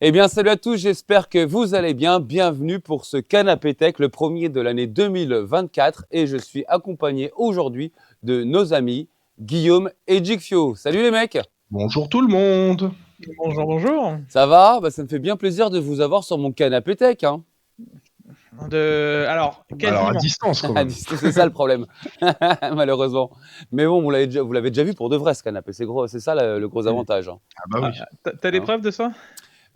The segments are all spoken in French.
Eh bien, salut à tous, j'espère que vous allez bien. Bienvenue pour ce Canapé Tech, le premier de l'année 2024. Et je suis accompagné aujourd'hui de nos amis Guillaume et Jigfio. Salut les mecs, Bonjour tout le monde. Bonjour, bonjour. ça va? Ça me fait bien plaisir de vous avoir sur mon Canapé Tech. Alors, Alors à quasiment. distance quand même. C'est ça le problème, malheureusement. Mais bon, vous l'avez déjà vu pour de vrai ce canapé, c'est gros, c'est ça le gros avantage. Ah bah oui. T'as des Hein. preuves de ça?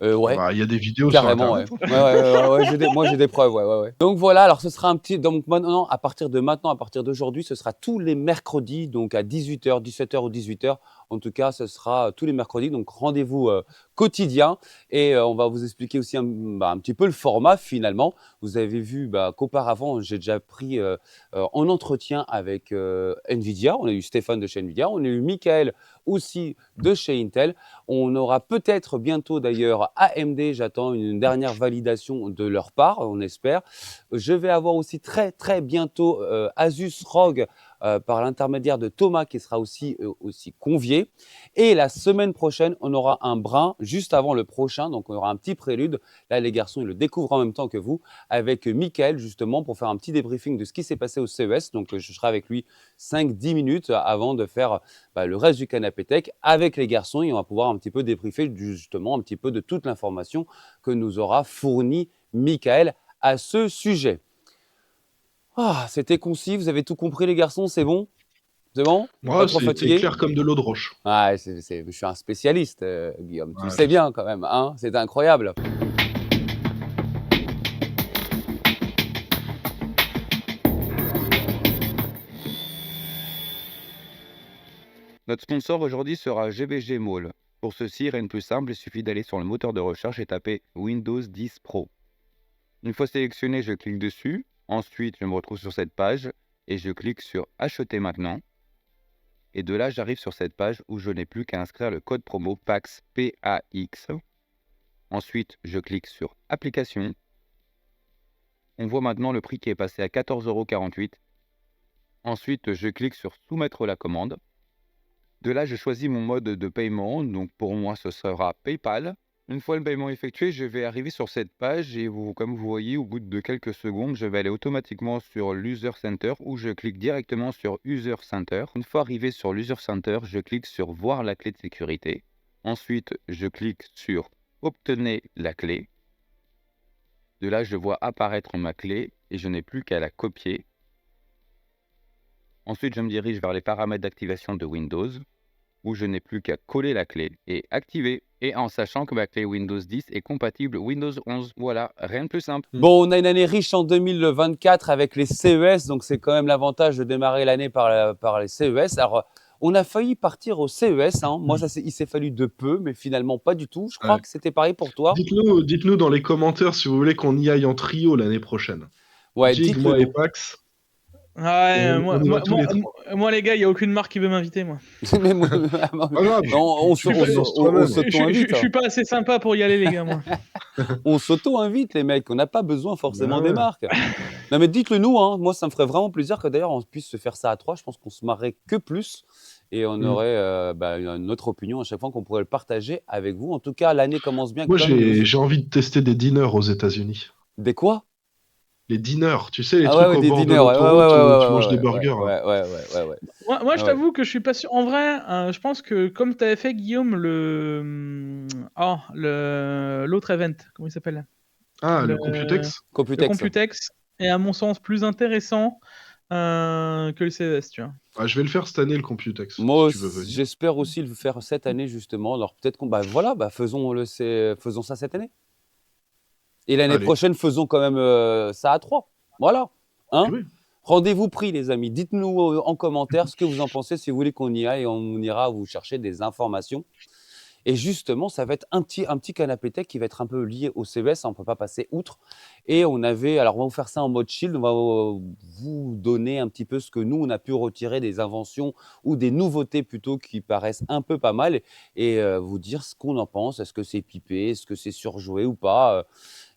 Ouais. Bah, il y a des vidéos sur Carrément, ouais. internet. Moi, j'ai des preuves, ouais. Donc voilà, alors ce sera un petit. Donc maintenant, à partir d'aujourd'hui, ce sera tous les mercredis, donc à 18h, 17h ou 18h. En tout cas, ce sera tous les mercredis. Donc rendez-vous quotidien. Et on va vous expliquer aussi un petit peu le format finalement. Vous avez vu qu'auparavant, j'ai déjà pris en entretien avec Nvidia. On a eu Stéphane de chez Nvidia. On a eu Michael aussi de chez Intel. On aura peut-être bientôt d'ailleurs AMD, j'attends une dernière validation de leur part, on espère. Je vais avoir aussi très très bientôt Asus ROG par l'intermédiaire de Thomas qui sera aussi convié. Et la semaine prochaine, on aura un brin juste avant le prochain, donc on aura un petit prélude. Là, les garçons, ils le découvrent en même temps que vous, avec Mickaël justement pour faire un petit débriefing de ce qui s'est passé au CES. Donc je serai avec lui 5-10 minutes avant de faire le reste du canapé tech avec les garçons et on va pouvoir un petit peu débriefer justement un petit peu de toute l'information que nous aura fourni Michael à ce sujet. Ah, c'était concis, vous avez tout compris les garçons, c'est bon? C'est bon? Pas Moi, trop c'est fatigué? clair comme de l'eau de roche. Ah, je suis un spécialiste, Guillaume, tu le Ouais, sais je sais. bien quand même, hein? C'est incroyable. Notre sponsor aujourd'hui sera GBG Mall. Pour ceci, rien de plus simple, il suffit d'aller sur le moteur de recherche et taper Windows 10 Pro. Une fois sélectionné, je clique dessus. Ensuite, je me retrouve sur cette page et je clique sur Acheter maintenant. Et de là, j'arrive sur cette page où je n'ai plus qu'à inscrire le code promo PAX. Ensuite, je clique sur Application. On voit maintenant le prix qui est passé à 14,48 €. Ensuite, je clique sur Soumettre la commande. De là, je choisis mon mode de paiement. Donc pour moi, ce sera PayPal. Une fois le paiement effectué, je vais arriver sur cette page et comme vous voyez, au bout de quelques secondes, je vais aller automatiquement sur l'User Center où je clique directement sur User Center. Une fois arrivé sur l'User Center, je clique sur Voir la clé de sécurité. Ensuite, je clique sur Obtenez la clé. De là, je vois apparaître ma clé et je n'ai plus qu'à la copier. Ensuite, je me dirige vers les paramètres d'activation de Windows, où je n'ai plus qu'à coller la clé et activer. Et en sachant que ma clé Windows 10 est compatible Windows 11. Voilà, rien de plus simple. Bon, on a une année riche en 2024 avec les CES, donc c'est quand même l'avantage de démarrer l'année par les CES. Alors, on a failli partir au CES, hein. Moi, il s'est fallu de peu, mais finalement pas du tout. Je crois Ouais. que c'était pareil pour toi. Dites-nous dans les commentaires si vous voulez qu'on y aille en trio l'année prochaine. Ouais, Jig, dites-le moi et nous. Pax, Ouais, on y va tous les trois. moi, les gars, il n'y a aucune marque qui veut m'inviter, moi. Mais Pas grave, on Je suis pas, on toi-même. s'auto-invite. je suis pas assez sympa pour y aller, les gars, moi. On s'auto-invite, les mecs. On n'a pas besoin forcément Bah des ouais. marques. Non, mais dites-le nous, hein. Moi, ça me ferait vraiment plaisir que d'ailleurs on puisse se faire ça à trois. Je pense qu'on se marrerait que plus et on aurait une autre opinion à chaque fois qu'on pourrait le partager avec vous. En tout cas, l'année commence bien Moi, comme nous. j'ai envie de tester des diners aux États-Unis. Des quoi? Les diners, tu sais, les Ah ouais, trucs ouais, au des bord de dîners. Ouais, ouais, l'autoroute où tu manges des ouais, ouais, burgers, là. ouais, ouais, ouais, ouais, ouais. Moi, je Ah ouais. t'avoue que je suis pas sûr. En vrai, je pense que comme tu avais fait, Guillaume, l'autre event, comment il s'appelle? Ah, le Le, Computex? le Computex. Computex est, à mon sens, plus intéressant que le CES, tu vois. Ah, je vais le faire cette année, le Computex, si Moi, tu veux venir. j'espère aussi le faire cette année justement. Alors peut-être qu'on, faisons ça cette année. Et l'année Allez. prochaine, faisons quand même ça à trois. Voilà. Hein? Oui. Rendez-vous pris, les amis. Dites-nous en commentaire ce que vous en pensez si vous voulez qu'on y aille et on ira vous chercher des informations. Et justement, ça va être un petit canapé tech qui va être un peu lié au CES. On ne peut pas passer outre. Et alors, on va vous faire ça en mode shield. On va vous donner un petit peu ce que nous, on a pu retirer des inventions ou des nouveautés plutôt qui paraissent un peu pas mal et vous dire ce qu'on en pense. Est-ce que c'est pipé? Est-ce que c'est surjoué ou pas?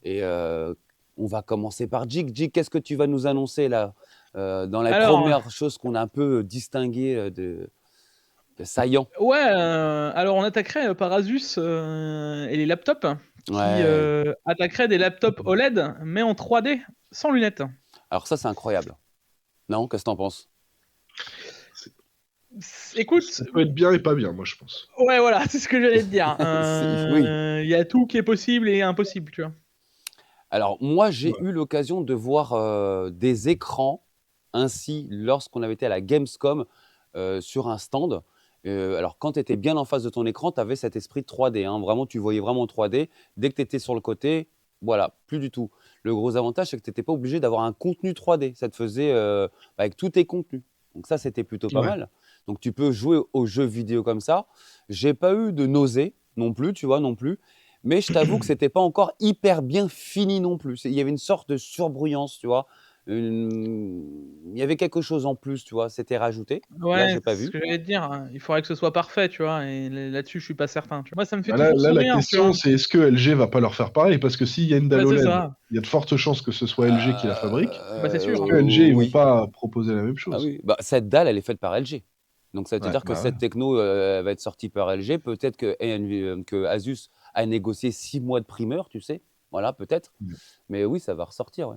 Et on va commencer par Jig. Jig, qu'est-ce que tu vas nous annoncer là dans les Alors, premières choses qu'on a un peu distinguées saillant. Ouais, alors on attaquerait par Asus et les laptops qui Ouais. attaqueraient des laptops OLED, mais en 3D, sans lunettes. Alors ça, c'est incroyable. Non? Qu'est-ce que t'en penses? Écoute, Ça peut être bien et pas bien, moi, je pense. ouais, voilà, c'est ce que j'allais te dire. Oui. Il y a tout qui est possible et impossible, tu vois. Alors moi, j'ai Ouais. eu l'occasion de voir des écrans ainsi lorsqu'on avait été à la Gamescom sur un stand. Alors quand tu étais bien en face de ton écran, tu avais cet esprit 3D, hein. Vraiment, tu voyais vraiment 3D. Dès que tu étais sur le côté, voilà, plus du tout. Le gros avantage, c'est que tu n'étais pas obligé d'avoir un contenu 3D. Ça te faisait avec tous tes contenus. Donc ça, c'était plutôt pas Ouais. mal. Donc tu peux jouer aux jeux vidéo comme ça. J'ai pas eu de nausée non plus, tu vois, non plus. Mais je t'avoue que c'était pas encore hyper bien fini non plus. Il y avait une sorte de surbruyance, tu vois. Il y avait quelque chose en plus, tu vois. C'était rajouté. Là, Ouais, j'ai pas c'est ce vu. que j'allais te dire, hein. Il faudrait que ce soit parfait, tu vois? Et là-dessus, je suis pas certain, tu vois? Moi, ça me fait Bah là, toujours la sourire, tu question, vois? c'est est-ce que LG va pas leur faire pareil? Parce que s'il y a une dalle Bah, c'est OLED, ça. il y a de fortes chances que ce soit LG qui la fabrique. Bah, c'est sûr, Est-ce hein. que LG, ils vont Oui. pas proposer la même Ah chose? oui. Bah, cette dalle, elle est faite par LG. Donc, ça veut Ouais, dire que bah ouais. cette techno elle va être sortie par LG. Peut-être que Asus a négocié 6 mois de primeur, tu sais. Voilà, peut-être. Mm. Mais oui, ça va ressortir, ouais.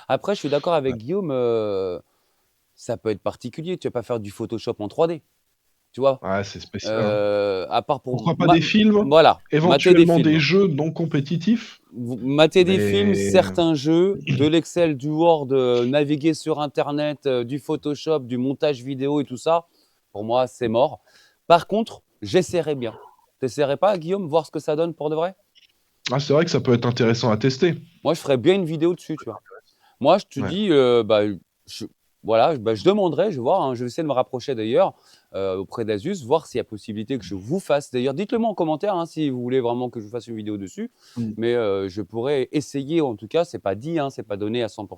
Après, je suis d'accord avec Ouais. Guillaume. Ça peut être particulier. Tu vas pas faire du Photoshop en 3D, tu vois. Ouais, c'est spécial, hein. À part pour Pourquoi pas des films? voilà, mater des Éventuellement des films. jeux non compétitifs, Mater des films, mais certains jeux, de l'Excel, du Word, naviguer sur internet, du Photoshop, du montage vidéo et tout ça, pour moi, c'est mort. Par contre, j'essaierai bien. Tu pas, Guillaume, voir ce que ça donne pour de vrai? ah, c'est vrai que ça peut être intéressant à tester. Moi, je ferais bien une vidéo dessus, tu vois? Moi, je te Ouais. dis, bah, je voilà, bah, je demanderai, je vais voir, hein, je vais essayer de me rapprocher d'ailleurs, auprès d'Asus, voir s'il y a possibilité que je vous fasse d'ailleurs dites-le moi en commentaire, hein, si vous voulez vraiment que je vous fasse une vidéo dessus. Mm. Mais, je pourrais essayer en tout cas, c'est pas dit, hein, c'est pas donné à 100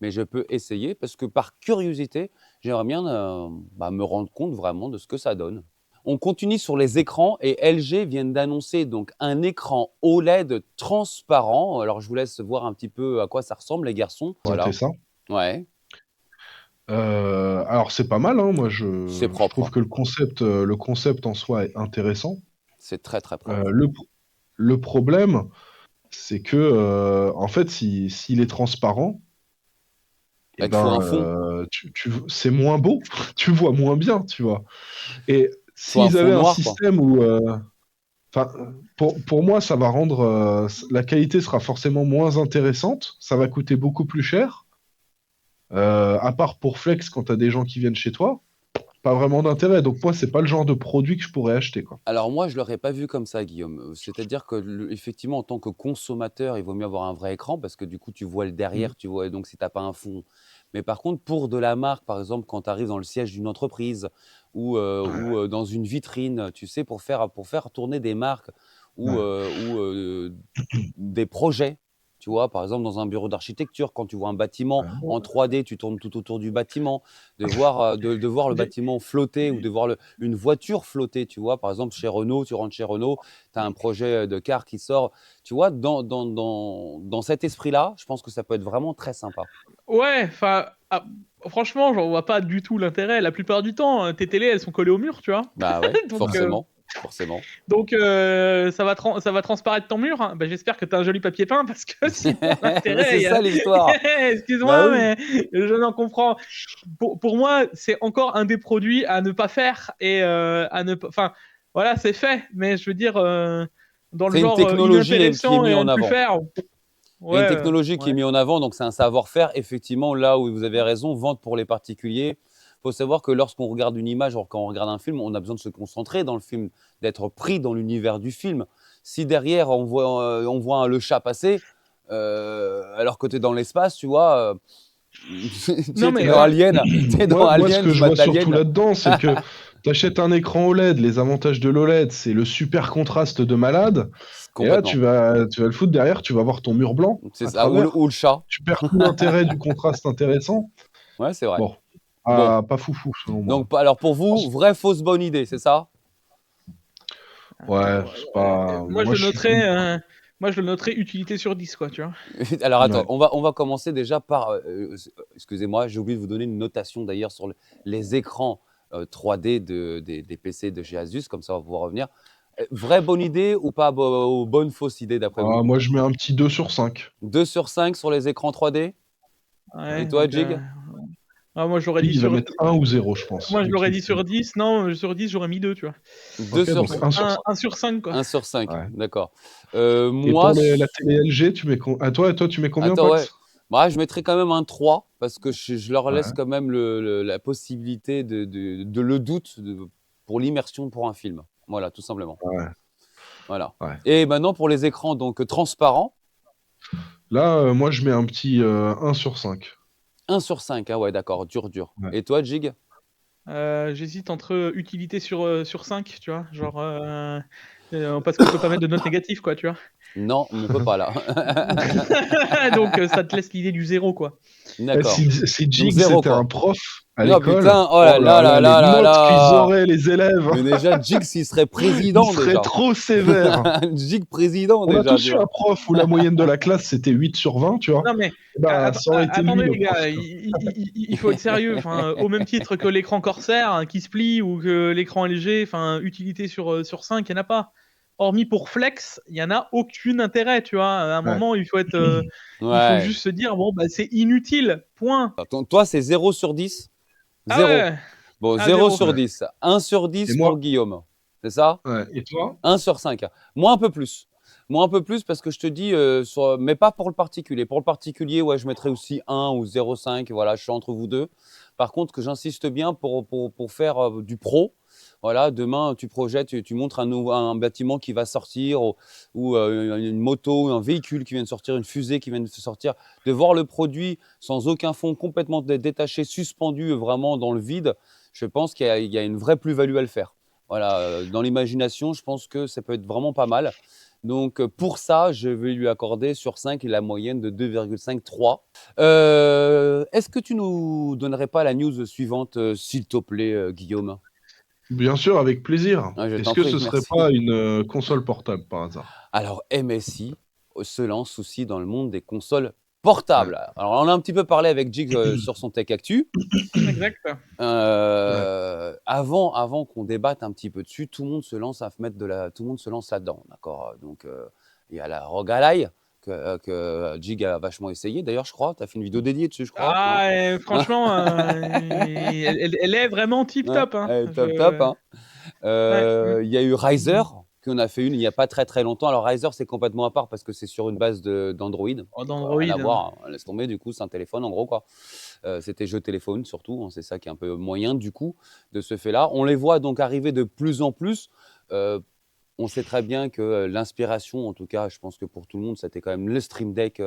mais je peux essayer parce que par curiosité, j'aimerais bien, bah, me rendre compte vraiment de ce que ça donne. On continue sur les écrans et LG viennent d'annoncer donc un écran OLED transparent. Alors je vous laisse voir un petit peu à quoi ça ressemble les garçons. Présenter Voilà. ça. Ouais, Alors c'est pas mal, hein. Moi, c'est je trouve propre. que le concept en soi est intéressant. C'est très, très Euh, propre. le, le problème, c'est que en fait, s'il est transparent, Bah, eh il te faut ben, un fond. c'est moins beau, tu vois moins bien, tu vois. Et Il te faut un s'ils fond avaient un noir, quoi. système où, enfin, pour moi, ça va rendre, la qualité sera forcément moins intéressante, ça va coûter beaucoup plus cher. À part pour flex quand tu as des gens qui viennent chez toi, pas vraiment d'intérêt. Donc moi, c'est pas le genre de produit que je pourrais acheter, quoi. Alors moi, je l'aurais pas vu comme ça, Guillaume. C'est-à-dire que effectivement, en tant que consommateur, il vaut mieux avoir un vrai écran parce que du coup, tu vois le Mm. derrière, tu vois, et donc si tu n'as pas un fond. Mais par contre, pour de la marque, par exemple, quand tu arrives dans le siège d'une entreprise ou dans une vitrine, tu sais, pour faire tourner des marques ou, Ouais. euh, ou euh, des projets. Tu vois, par exemple, dans un bureau d'architecture, quand tu vois un bâtiment Ouais. en 3D, tu tournes tout autour du bâtiment, de voir le J'ai bâtiment flotter ou de voir une voiture flotter, tu vois. Par exemple, chez Renault, tu rentres chez Renault, tu as un projet de car qui sort. Tu vois, dans cet esprit-là, je pense que ça peut être vraiment très sympa. ouais, enfin, franchement, j'en vois pas du tout l'intérêt. La plupart du temps, tes télés, elles sont collées au mur, tu vois? Bah ouais, Donc Ouais. forcément, forcément. ça va transparaître ton mur, hein. Bah, j'espère que tu as un joli papier peint parce que sinon Mais l'intérêt, c'est ça l'histoire. Bah excuse-moi, oui. mais je n'en comprends. Pour moi, c'est encore un des produits à ne pas faire et à ne pas. Enfin, voilà, c'est fait, mais je veux dire, dans le C'est une genre technologie qui est inintéressant et mise à en ne plus avant. faire. Il y a une Ouais, technologie qui est ouais. mise en avant, donc c'est un savoir-faire. Effectivement, là où vous avez raison, vente pour les particuliers. Il faut savoir que lorsqu'on regarde une image, quand on regarde un film, on a besoin de se concentrer dans le film, d'être pris dans l'univers du film. Si derrière, on voit le chat passer, alors que tu es dans l'espace, tu vois, tu Non, sais, t'es mais dans Bah, Alien, t'es dans moi, ce Alien, que tu je bats vois surtout d'Alien. là-dedans, c'est que tu achètes un écran OLED, les avantages de l'OLED, c'est le super contraste de malade. Et là, tu Complètement. vas, tu vas le foutre derrière, tu vas voir ton mur blanc C'est à ça. Ou le, travers. ou le chat. Tu perds tout l'intérêt du contraste intéressant. Ouais, c'est vrai. Bon, Bon, pas foufou selon moi. donc alors pour vous, vraie, fausse, bonne idée, c'est ça? Ouais, c'est pas. Moi, Moi, je le je suis. noterais, moi, je le noterais utilité sur 10, quoi, tu vois. Alors attends, Ouais. on va commencer déjà par, excusez-moi, j'ai oublié de vous donner une notation d'ailleurs sur les écrans 3D des PC de chez Asus, comme ça on va pouvoir revenir. Vraie bonne idée ou pas bonne fausse idée d'après vous? Moi, je mets un petit 2 sur 5. 2 sur 5 sur les écrans 3D? Ouais, Et toi, donc, Jig? moi, j'aurais dit Il va sur... mettre 1 ou 0, je pense. Moi, je Le l'aurais truc, dit sur 10. Non, sur 10, j'aurais mis 2, tu vois. 2 Ok, sur donc 5. 1 sur 5. 1 sur 5, quoi. 1 sur 5, Ouais. d'accord. Et Moi, pour la télé LG, tu mets toi, tu mets combien, attends, ouais. Pax? Moi, je mettrais quand même un 3 parce que je leur laisse Ouais. quand même la possibilité de le doute pour l'immersion pour un film. Voilà, tout simplement. Ouais. Voilà. Ouais. Et maintenant, pour les écrans donc transparents, Là, moi, je mets un petit 1 sur 5. 1 sur 5. Ah ouais, d'accord, dur. Ouais. Et toi, Jig? J'hésite entre utilité sur 5, tu vois. Genre, parce qu'on peut pas mettre de notes négatives, quoi, tu vois. Non, on peut pas là. Donc, ça te laisse l'idée du 0, quoi. D'accord. Si Donc Jig 0, c'était quoi. un prof à Non, l'école, putain, oh là là là les là là notes qu'ils là. auraient, les élèves, Mais déjà, Jig, s'il serait ils président seraient déjà. trop sévères. Jig président On a déjà, tous tu eu un vois. prof où la moyenne de la classe c'était 8 sur 20, tu vois. Non, mais Bah, ça aurait été lui attendez, le les prof. gars, quoi. il faut être sérieux. Enfin, au même titre que l'écran Corsair hein, qui se plie ou que l'écran LG, enfin, utilité sur 5, il n'y en a pas. Hormis pour Flex, il n'y en a aucun intérêt, tu vois. À un Ouais. moment, il faut Ouais. juste se dire, bon, bah, c'est inutile, point. Toi, c'est 0 sur 10? Ah 0. ouais, Bon, ah, 0 0. sur Ouais. 10. 1 sur Et 10 moi, pour Guillaume. C'est ça? ouais. Et toi? 1 sur 5. Moi, un peu plus. Moi, un peu plus parce que je te dis, mais pas pour le particulier. Pour le particulier, ouais, je mettrais aussi 1 ou 0,5. Voilà, je suis entre vous deux. Par contre, que j'insiste bien pour faire du pro. Voilà, demain, tu projettes, tu montres un bâtiment qui va sortir ou une moto, un véhicule qui vient de sortir, une fusée qui vient de sortir. De voir le produit sans aucun fond, complètement détaché, suspendu vraiment dans le vide, je pense qu'il y a une vraie plus-value à le faire. Voilà, dans l'imagination, je pense que ça peut être vraiment pas mal. Donc, pour ça, je vais lui accorder sur 5 la moyenne de 2,53. Est-ce que tu nous donnerais pas la news suivante, s'il te plaît, Guillaume? Bien sûr, avec plaisir. Ah, je Est-ce t'en que prie, ce serait merci. pas une console portable par hasard? Alors, MSI se lance aussi dans le monde des consoles portables. Alors, on a un petit peu parlé avec Jig sur son Tech Actu. Exact. Avant qu'on débatte un petit peu dessus, tout le monde se lance tout le monde se lance là-dedans, d'accord. Donc, il y a la Rogue Ally que Jig a vachement essayé. D'ailleurs, je crois, tu as fait une vidéo dédiée dessus, je crois. Ah, et franchement, elle est vraiment tip top. Hein. Top, hein. Ouais. Il y a eu Riser, qu'on a fait une il n'y a pas très longtemps. Alors, Riser, c'est complètement à part parce que c'est sur une base d'Android. Oh, Donc, d'Android. rien à hein. voir, hein. Laisse tomber, du coup, c'est un téléphone en gros, quoi. C'était jeu téléphone surtout, hein, c'est ça qui est un peu moyen du coup de ce fait-là. On les voit donc arriver de plus en plus. On sait très bien que l'inspiration, en tout cas, je pense que pour tout le monde, c'était quand même le Stream Deck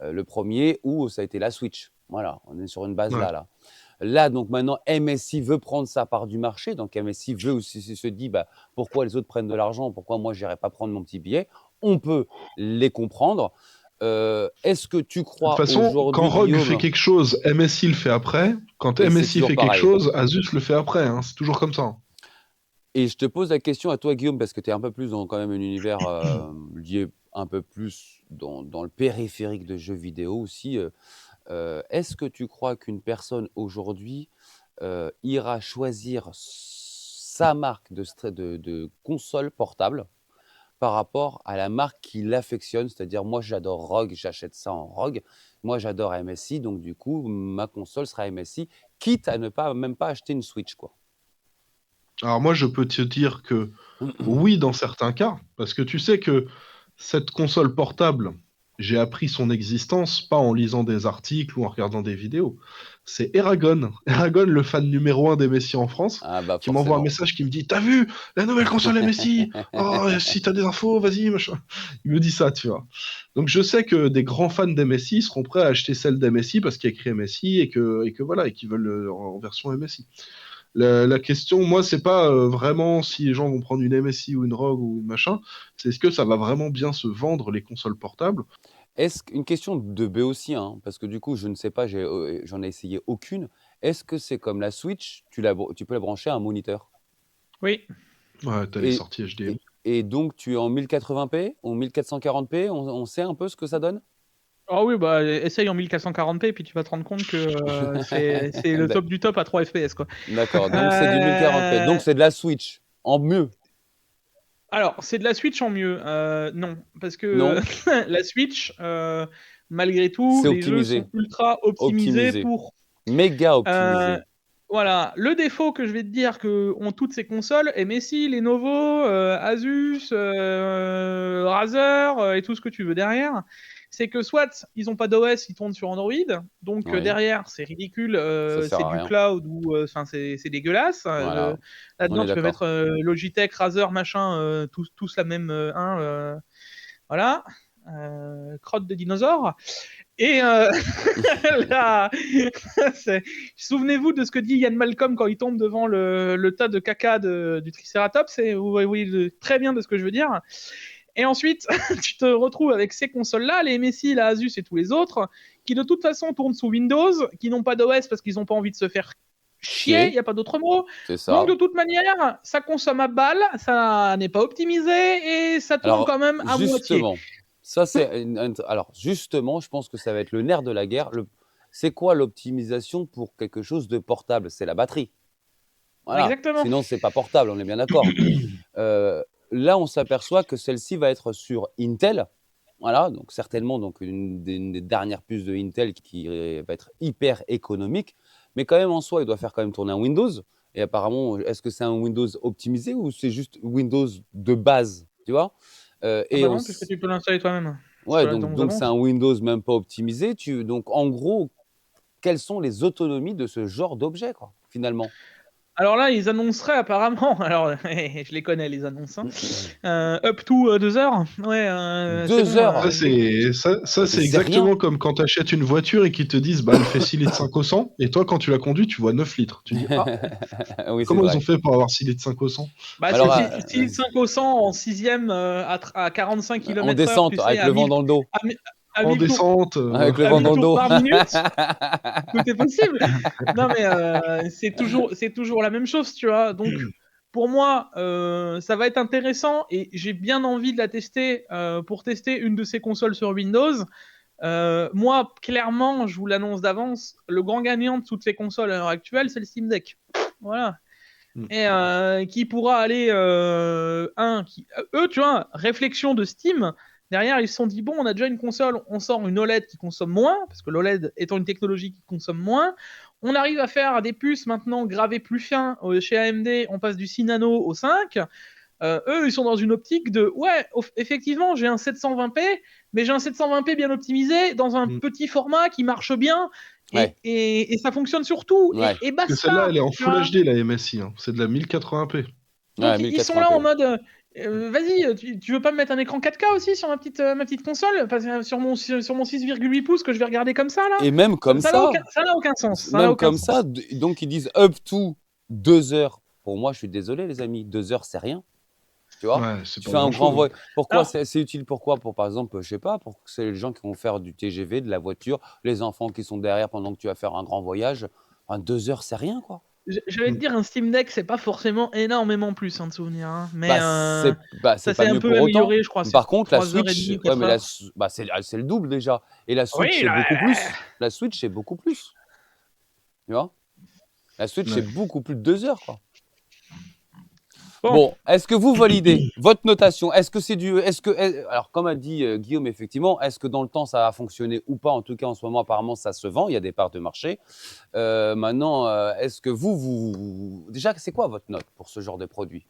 le premier ou ça a été la Switch. Voilà, on est sur une base Ouais. là. Là, donc maintenant, MSI veut prendre sa part du marché. Donc MSI veut aussi se dit pourquoi les autres prennent de l'argent, pourquoi moi je n'irais pas prendre mon petit billet. On peut les comprendre. Est-ce que tu De toute crois façon, quand aujourd'hui, Rogue fait Guillaume, quelque chose, MSI le fait après. Quand et c'est MSI toujours fait quelque pareil. chose, Asus le fait après. Hein. C'est toujours comme ça. Et je te pose la question à toi, Guillaume, parce que tu es un peu plus dans quand même un univers lié un peu plus dans le périphérique de jeux vidéo aussi. Est-ce que tu crois qu'une personne aujourd'hui ira choisir sa marque de console portable par rapport à la marque qu'il affectionne? C'est-à-dire, moi, j'adore Rogue, j'achète ça en Rogue. Moi, j'adore MSI, donc du coup, ma console sera MSI, quitte à ne même pas acheter une Switch, quoi. Alors moi, je peux te dire que oui, dans certains cas, parce que tu sais que cette console portable, j'ai appris son existence pas en lisant des articles ou en regardant des vidéos. C'est Eragon, Eragon, le fan numéro 1 des Messi en France, Ah bah qui m'envoie un forcément. message qui me dit: T'as vu la nouvelle console MSI? Oh, si t'as des infos, vas-y, machin. Il me dit ça, tu vois. Donc je sais que des grands fans d'MSI seront prêts à acheter celle d'MSI parce qu'il y a écrit MSI et que voilà, et qu'ils veulent en version MSI. La question, moi, c'est pas vraiment si les gens vont prendre une MSI ou une ROG ou une machin, c'est est-ce que ça va vraiment bien se vendre les consoles portables? Une question de B aussi, hein, parce que du coup, je ne sais pas, j'en ai essayé aucune. Est-ce que c'est comme la Switch, tu peux la brancher à un moniteur? Oui. Ouais, t'as les Et, sorties HDMI. et donc, tu es en 1080p ou 1440p, on sait un peu ce que ça donne? Ah oui, bah essaye en 1440p, puis tu vas te rendre compte que c'est le top du top à 3 FPS, quoi. D'accord, donc c'est du 1040p. Donc c'est de la Switch en mieux, Alors, c'est de la Switch en mieux. Non, parce que non? la Switch, malgré tout, C'est les jeux sont optimisé, ultra optimisés optimisé, pour. méga euh, optimisé. voilà, le défaut que je vais te dire que ont toutes ces consoles, et Messi, Lenovo, Asus, Razer et tout ce que tu veux derrière, c'est que soit ils n'ont pas d'OS, ils tournent sur Android, donc Oui, derrière c'est ridicule, ça sert c'est à du rien. cloud ou enfin c'est dégueulasse. Voilà, on Là-dedans est tu peux mettre d'accord. Logitech, Razer, machin, tous la même voilà, crotte de dinosaure. Et là, souvenez-vous de ce que dit Ian Malcolm quand il tombe devant le tas de caca du Triceratops, et vous voyez très bien de ce que je veux dire. Et ensuite, tu te retrouves avec ces consoles-là, les MSI, la Asus et tous les autres, qui de toute façon tournent sous Windows, qui n'ont pas d'OS parce qu'ils n'ont pas envie de se faire chier, il Chier, n'y a pas d'autre mot. c'est Donc ça. de toute manière, ça consomme à balle, ça n'est pas optimisé et ça tourne Alors quand même à moitié. justement, ça c'est alors justement, je pense que ça va être le nerf de la guerre. C'est quoi l'optimisation pour quelque chose de portable? C'est la batterie. Voilà, Exactement. sinon c'est pas portable, on est bien d'accord. Là, on s'aperçoit que celle-ci va être sur Intel. Voilà, donc certainement donc une des dernières puces de Intel qui va être hyper économique, mais quand même en soi, il doit faire quand même tourner un Windows. Et apparemment, est-ce que c'est un Windows optimisé ou c'est juste Windows de base, tu vois? Ah Et bah on non, puisque tu peux l'installer toi-même. Ouais, Dans nos donc c'est annonces. un Windows même pas optimisé. Donc en gros, quelles sont les autonomies de ce genre d'objet, quoi, finalement? Alors là, ils annonceraient apparemment, alors je les connais les annonces, hein, up to 2 heures. Ouais, c'est 2 bon. heures? Ça, Mais c'est c'est rien. exactement comme quand tu achètes une voiture et qu'ils te disent bah elle fait 6 litres 5 au 100 et toi quand tu la conduis tu vois 9 litres. Tu dis ah Oui, c'est comment ils ont vrai. fait pour avoir 6 litres 5 au 100? Bah, c'est Alors, 5 au 100 en sixième à 45 en km/h, tu descente, sais, avec le vent dans le dos. à En 1000 tours, descente, Avec le à vent 1000 dans le tours dos. par minute. Tout est possible. Non, mais c'est toujours la même chose, tu vois. Donc, pour moi, ça va être intéressant et j'ai bien envie de la tester pour tester une de ces consoles sur Windows. Moi, clairement, je vous l'annonce d'avance, le grand gagnant de toutes ces consoles à l'heure actuelle, c'est le Steam Deck. Voilà. Mm. Et qui pourra aller eux, tu vois, réflexion de Steam. Derrière, ils se sont dit bon, on a déjà une console, on sort une OLED qui consomme moins, parce que l'OLED étant une technologie qui consomme moins. On arrive à faire des puces maintenant gravées plus fin chez AMD, on passe du 6 nano au 5. Eux, ils sont dans une optique de ouais, effectivement, j'ai un 720p, mais j'ai un 720p bien optimisé dans un Mm. petit format qui marche bien Ouais, et ça fonctionne sur tout ouais, et Parce que celle-là elle basta. est en Tu Full vois. HD la MSI, hein. C'est de la 1080p. ouais, Donc ils sont là en 1080p. mode vas-y, tu veux pas me mettre un écran 4K aussi sur ma petite console, parce que sur mon 6,8 pouces que je vais regarder comme ça là. Et même comme ça, Ça n'a aucun sens. Ça n'a même aucun comme ça, sens. donc ils disent up to 2 heures. Pour moi, je suis désolé, les amis, 2 heures, c'est rien. Tu vois? Ouais, c'est Tu pas fais un grand grand chose. voyage. Pourquoi Alors, c'est utile? Pourquoi? Pour, par exemple, je sais pas, pour que c'est les gens qui vont faire du TGV, de la voiture, les enfants qui sont derrière pendant que tu vas faire un grand voyage. Enfin, 2 heures, c'est rien, quoi. j'allais te dire un Steam Deck, c'est pas forcément énormément plus de souvenirs, hein, mais C'est ça pas s'est un mieux peu pour autant. amélioré, je crois. C'est Par contre, la 3h30 Switch, ou ouais, 4 mais heures. c'est le double déjà. Et la Switch, Oui, c'est là, beaucoup plus. La Switch, c'est beaucoup plus. Tu vois? La Switch, c'est Ouais. beaucoup plus de 2 heures, quoi. bon. Bon, est-ce que vous validez votre notation? Est-ce que c'est alors, comme a dit Guillaume, effectivement, est-ce que dans le temps, ça va fonctionner ou pas? En tout cas, en ce moment, apparemment, ça se vend. Il y a des parts de marché. Maintenant, est-ce que déjà, c'est quoi votre note pour ce genre de produit?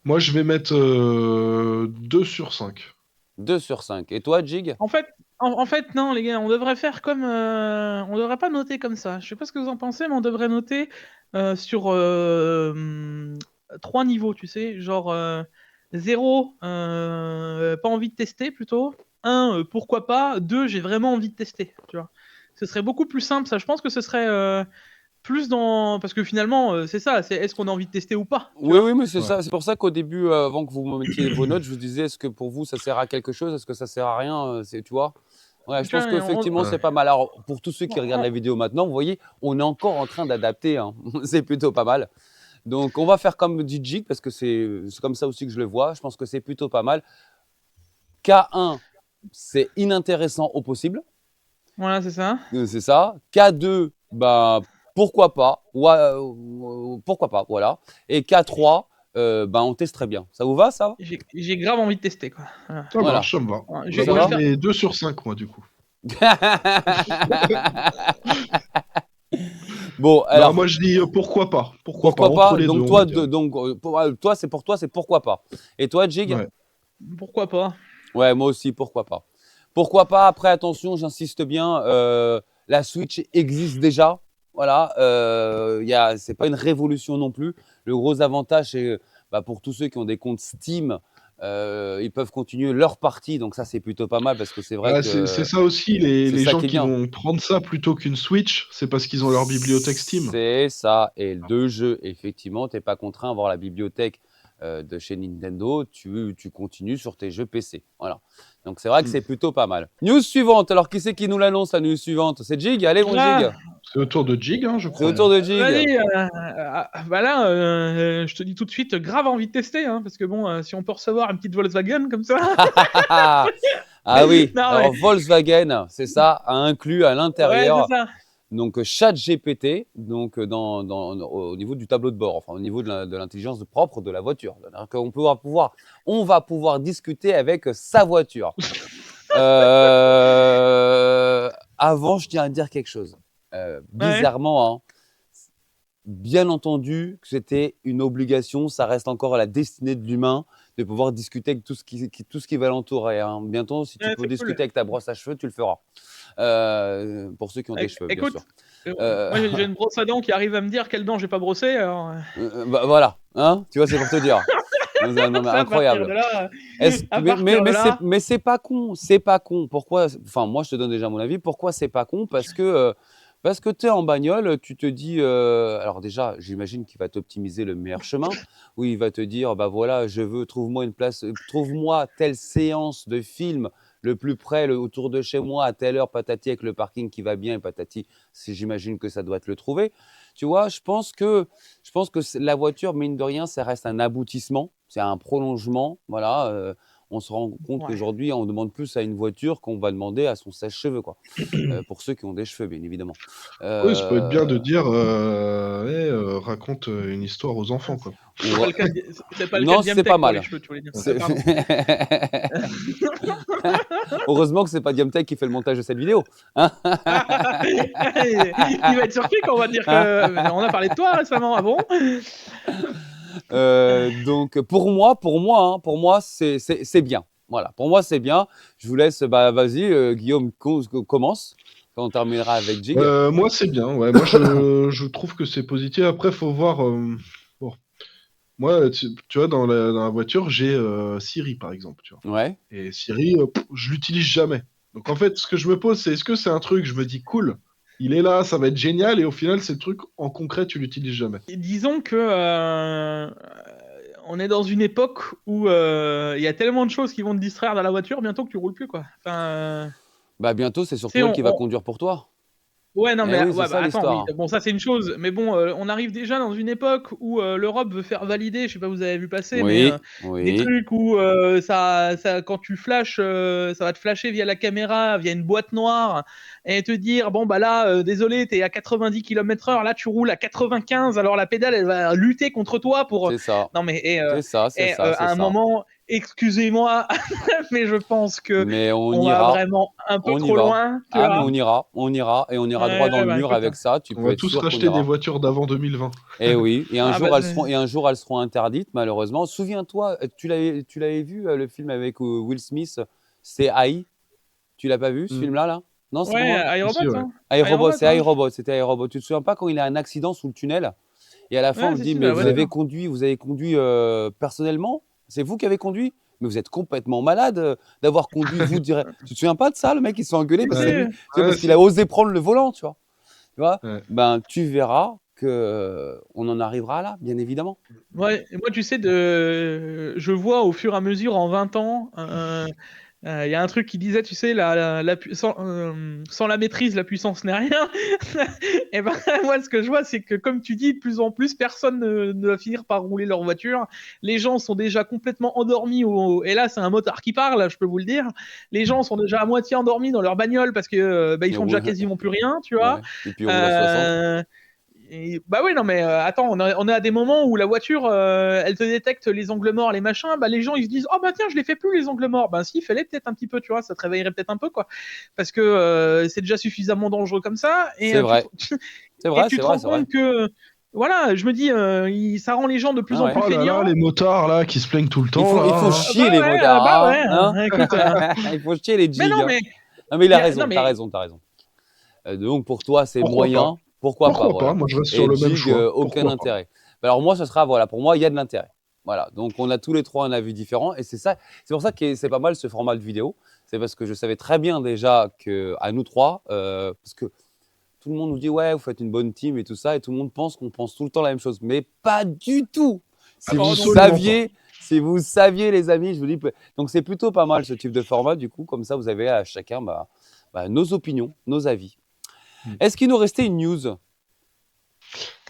Moi je vais mettre 2 sur 5. 2 sur 5. Et toi, Jig? En fait, non, les gars, on devrait faire comme. On devrait pas noter comme ça. Je sais pas ce que vous en pensez, mais on devrait noter sur 3 niveaux, tu sais. Genre 0, pas envie de tester plutôt. 1, pourquoi pas. 2, j'ai vraiment envie de tester, tu vois. Ce serait beaucoup plus simple, ça. Je pense que ce serait plus dans. Parce que finalement, c'est ça, c'est est-ce qu'on a envie de tester ou pas, tu Oui, vois. oui, mais c'est Ouais. ça. C'est pour ça qu'au début, avant que vous me mettiez vos notes, je vous disais, est-ce que pour vous, ça sert à quelque chose? Est-ce que ça sert à rien? Tu vois? Ouais, je Tu pense vois, qu'effectivement, Ouais. c'est pas mal. Alors, pour tous ceux qui regardent on- la vidéo maintenant, vous voyez, on est encore en train d'adapter, hein. C'est plutôt pas mal. Donc, on va faire comme dit Jig, parce que c'est comme ça aussi que je le vois. Je pense que c'est plutôt pas mal. K1, c'est inintéressant au possible. Voilà, c'est ça. C'est ça. K2, ben, pourquoi pas. Pourquoi pas, voilà. Et K3, ben, on teste très bien. Ça vous va, ça? J'ai grave envie de tester, quoi. Voilà. Ça Voilà. marche, ça me va. Ouais, Bah, je Ça moi, va je vais mets 2 sur 5, moi, du coup. Bon, Non, alors, moi, je dis pourquoi pas. Pourquoi pas, pourquoi entre pas? les deux, Donc, on toi, va dire. toi, c'est pourquoi pas. Et toi, Jig? Ouais. Pourquoi pas? Ouais, moi aussi, pourquoi pas. Pourquoi pas? Après, attention, j'insiste bien, la Switch existe déjà. Voilà, c'est pas une révolution non plus. Le gros avantage, c'est bah, pour tous ceux qui ont des comptes Steam, ils peuvent continuer leur partie. Donc ça, c'est plutôt pas mal parce que c'est vrai Ah, c'est que ça aussi, c'est les ça gens qui est qui bien. vont prendre ça plutôt qu'une Switch, c'est parce qu'ils ont leur bibliothèque Steam. C'est ça. Et de jeux, effectivement, tu n'es pas contraint à avoir la bibliothèque de chez Nintendo. Tu continues sur tes jeux PC. Voilà. Donc c'est vrai que Mm. c'est plutôt pas mal. News suivante. Alors qui c'est qui nous l'annonce, la news suivante? C'est Jig. Allez, mon Ah, Jig. C'est au tour de Jig, hein, je C'est crois au tour bien. de Jig. vas-y, bah là, je te dis tout de suite, grave envie de tester, hein, parce que bon, si on peut recevoir une petite Volkswagen comme ça. Ah oui. Non, Alors Volkswagen, c'est ça, a inclus à ouais, c'est l'intérieur ça. donc ChatGPT, donc au niveau du tableau de bord, enfin au niveau de l'intelligence propre de la voiture. C'est-à-dire on va pouvoir discuter avec sa voiture. Avant, je tiens à dire quelque chose. Ouais. Bizarrement, hein, bien entendu que c'était une obligation, ça reste encore à la destinée de l'humain de pouvoir discuter avec tout ce qui va l'entourer, hein. Bientôt, si tu Ouais, peux c'est discuter cool. avec ta brosse à cheveux, tu le feras. Pour ceux qui ont des cheveux, bien Écoute, sûr. Euh, moi j'ai une brosse à dents qui arrive à me dire quelles dents j'ai pas brossé, alors bah, voilà, hein, tu vois, c'est pour te dire. Non, mais ça, à partir incroyable. de là, à Mais, partir de là, c'est pas con, c'est pas con. Pourquoi? Enfin, moi, je te donne déjà mon avis. Pourquoi c'est pas con? Parce que tu es en bagnole, tu te dis, alors déjà, j'imagine qu'il va t'optimiser le meilleur chemin, où il va te dire, bah voilà, trouve-moi une place, trouve-moi telle séance de film le plus près, autour de chez moi, à telle heure, patati, avec le parking qui va bien, et patati, j'imagine que ça doit te le trouver. Tu vois, je pense que la voiture, mine de rien, ça reste un aboutissement, c'est un prolongement. Voilà, on se rend compte ouais. qu'aujourd'hui, on demande plus à une voiture qu'on va demander à son sèche-cheveux, quoi. Pour ceux qui ont des cheveux, bien évidemment. Oui, ça peut être bien de Euh, dire raconte une histoire aux enfants, quoi. C'est ou- pas le cas c'est pas le cas Non, de c'est pas Diamtech pour les mal. cheveux, tu voulais dire. C'est- Pardon. Heureusement que c'est pas Diamtech qui fait le montage de cette vidéo. Hein. Il va être surpris quand on va dire que on a parlé de toi récemment, ah bon? Donc pour moi, c'est bien. Voilà, pour moi c'est bien. Je vous laisse, bah vas-y, Guillaume, commence. Quand on terminera avec Jig. Moi, c'est bien. Ouais. Moi, je trouve que c'est positif. Après, faut voir. Bon. Moi, tu vois, dans la voiture, j'ai Siri, par exemple. Tu vois. Ouais. Et Siri, je l'utilise jamais. Donc, en fait, ce que je me pose, c'est est-ce que c'est un truc, je me dis, cool, il est là, ça va être génial, et au final, c'est le truc, en concret, tu l'utilises jamais. Et disons que on est dans une époque où il y a tellement de choses qui vont te distraire dans la voiture bientôt que tu roules plus, quoi. Enfin, Bah bientôt, c'est tu surtout sais, elle qui va conduire pour toi. ouais, non, Eh mais oui, c'est ouais, bah, ça attends, oui, l'histoire. bon, ça c'est une chose, mais bon, on arrive déjà dans une époque où l'Europe veut faire valider, je sais pas, vous avez vu passer, mais Oui, des oui. trucs où quand tu flashes, ça va te flasher via la caméra, via une boîte noire, et te dire, bon, bah là, désolé, t'es à 90 km/h, là tu roules à 95, alors la pédale, elle va lutter contre toi pour. C'est ça. Non, mais C'est ça, c'est ça, c'est à un ça. moment, excusez-moi, mais je pense que Mais on on va ira, vraiment un peu on y trop va. loin, tu Ah, mais vois. on ira droit Ouais, dans le bah mur écoute. avec ça. Tu On peux va être tous sûr qu'on racheter des ira. voitures d'avant 2020. Eh oui, et un Ah bah, jour elles seront interdites, malheureusement. Souviens-toi, tu l'avais vu le film avec Will Smith, c'est AI. Tu l'as pas vu ce Mm. film-là, là? Non, c'est pas ouais, moi. iRobot, Si, ouais. hein. iRobot, iRobot, c'est hein. iRobot, c'était iRobot. Tu te souviens pas quand il a un accident sous le tunnel et à la fin on Ouais, lui si, dit si, mais bah, vous voiture. avez conduit personnellement? C'est vous qui avez conduit? Mais vous êtes complètement malade d'avoir conduit vous direct. Tu te souviens pas de ça, le mec il se fait engueuler Si, parce que si. c'est lui, tu sais, Ouais, parce qu'il si. a osé prendre le volant, tu vois. Tu vois? Ouais. Ben tu verras que on en arrivera là, bien évidemment. Ouais, et moi, tu sais, je vois au fur et à mesure, en 20 ans, Il y a un truc qui disait, tu sais, sans la maîtrise, la puissance n'est rien. Et ben, moi, ce que je vois, c'est que, comme tu dis, de plus en plus, personne ne va finir par rouler leur voiture. Les gens sont déjà complètement endormis. Et là, c'est un motard qui parle, je peux vous le dire. Les gens sont déjà à moitié endormis dans leur bagnole parce que ils Ils font déjà roulent. quasiment plus rien, tu vois. Ouais. Et puis on roule à 60. Bah oui, non, mais attends, on est à des moments où la voiture, elle te détecte les angles morts, les machins. Bah, les gens, ils se disent, oh bah tiens, je les fais plus, les angles morts. Bah si, fais-les peut-être un petit peu, tu vois, ça te réveillerait peut-être un peu, quoi. Parce que c'est déjà suffisamment dangereux comme ça. Et C'est vrai. C'est vrai, et tu c'est te vrai, rends c'est vrai. compte que, voilà, je me dis, ça rend les gens de plus Ah en ouais. plus Oh là feignants. là, les motards là qui se plaignent tout le temps. Il faut là, hein. chier les ouais, motards, bah ouais, hein, écoute, Il faut chier les mais jigs. non, Hein. mais, Non, mais il a raison, non, t'as mais, raison, t'as raison. Donc pour toi, c'est Pourquoi pas? moyen. Pourquoi pas, Pourquoi pas? voilà. Moi, je reste sur Et le même jig, choix. aucun Pourquoi pas? intérêt. Alors moi, ce sera, voilà, pour moi, il y a de l'intérêt. Voilà, donc on a tous les trois un avis différent et c'est ça, c'est pour ça que c'est pas mal ce format de vidéo. C'est parce que je savais très bien déjà que à nous trois, parce que tout le monde nous dit ouais, vous faites une bonne team et tout ça, et tout le monde pense qu'on pense tout le temps la même chose, mais pas du tout. Si vous Absolument saviez, si vous saviez les amis, je vous dis. Donc c'est plutôt pas mal ce type de format du coup, comme ça vous avez à chacun nos opinions, nos avis. Mm. Est-ce qu'il nous restait une news?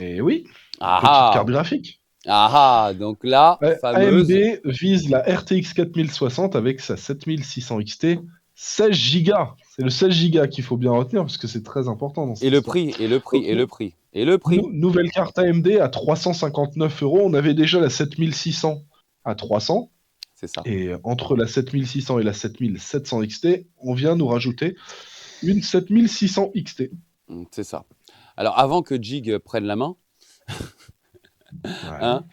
Et oui, Ah petite ah, carte graphique. ah ah, donc la fameuse. AMD vise la RTX 4060 avec sa 7600 XT, 16 Go. C'est le 16 Go qu'il faut bien retenir parce que c'est très important dans cette Et le histoire. prix, et le prix, Donc, et le prix, et le prix. Nouvelle carte AMD à 359 €. On avait déjà la 7600 à 300. C'est ça. Et entre la 7600 et la 7700 XT, on vient nous rajouter une 7600 XT. C'est ça. Alors avant que Jig prenne la main, Ouais. hein,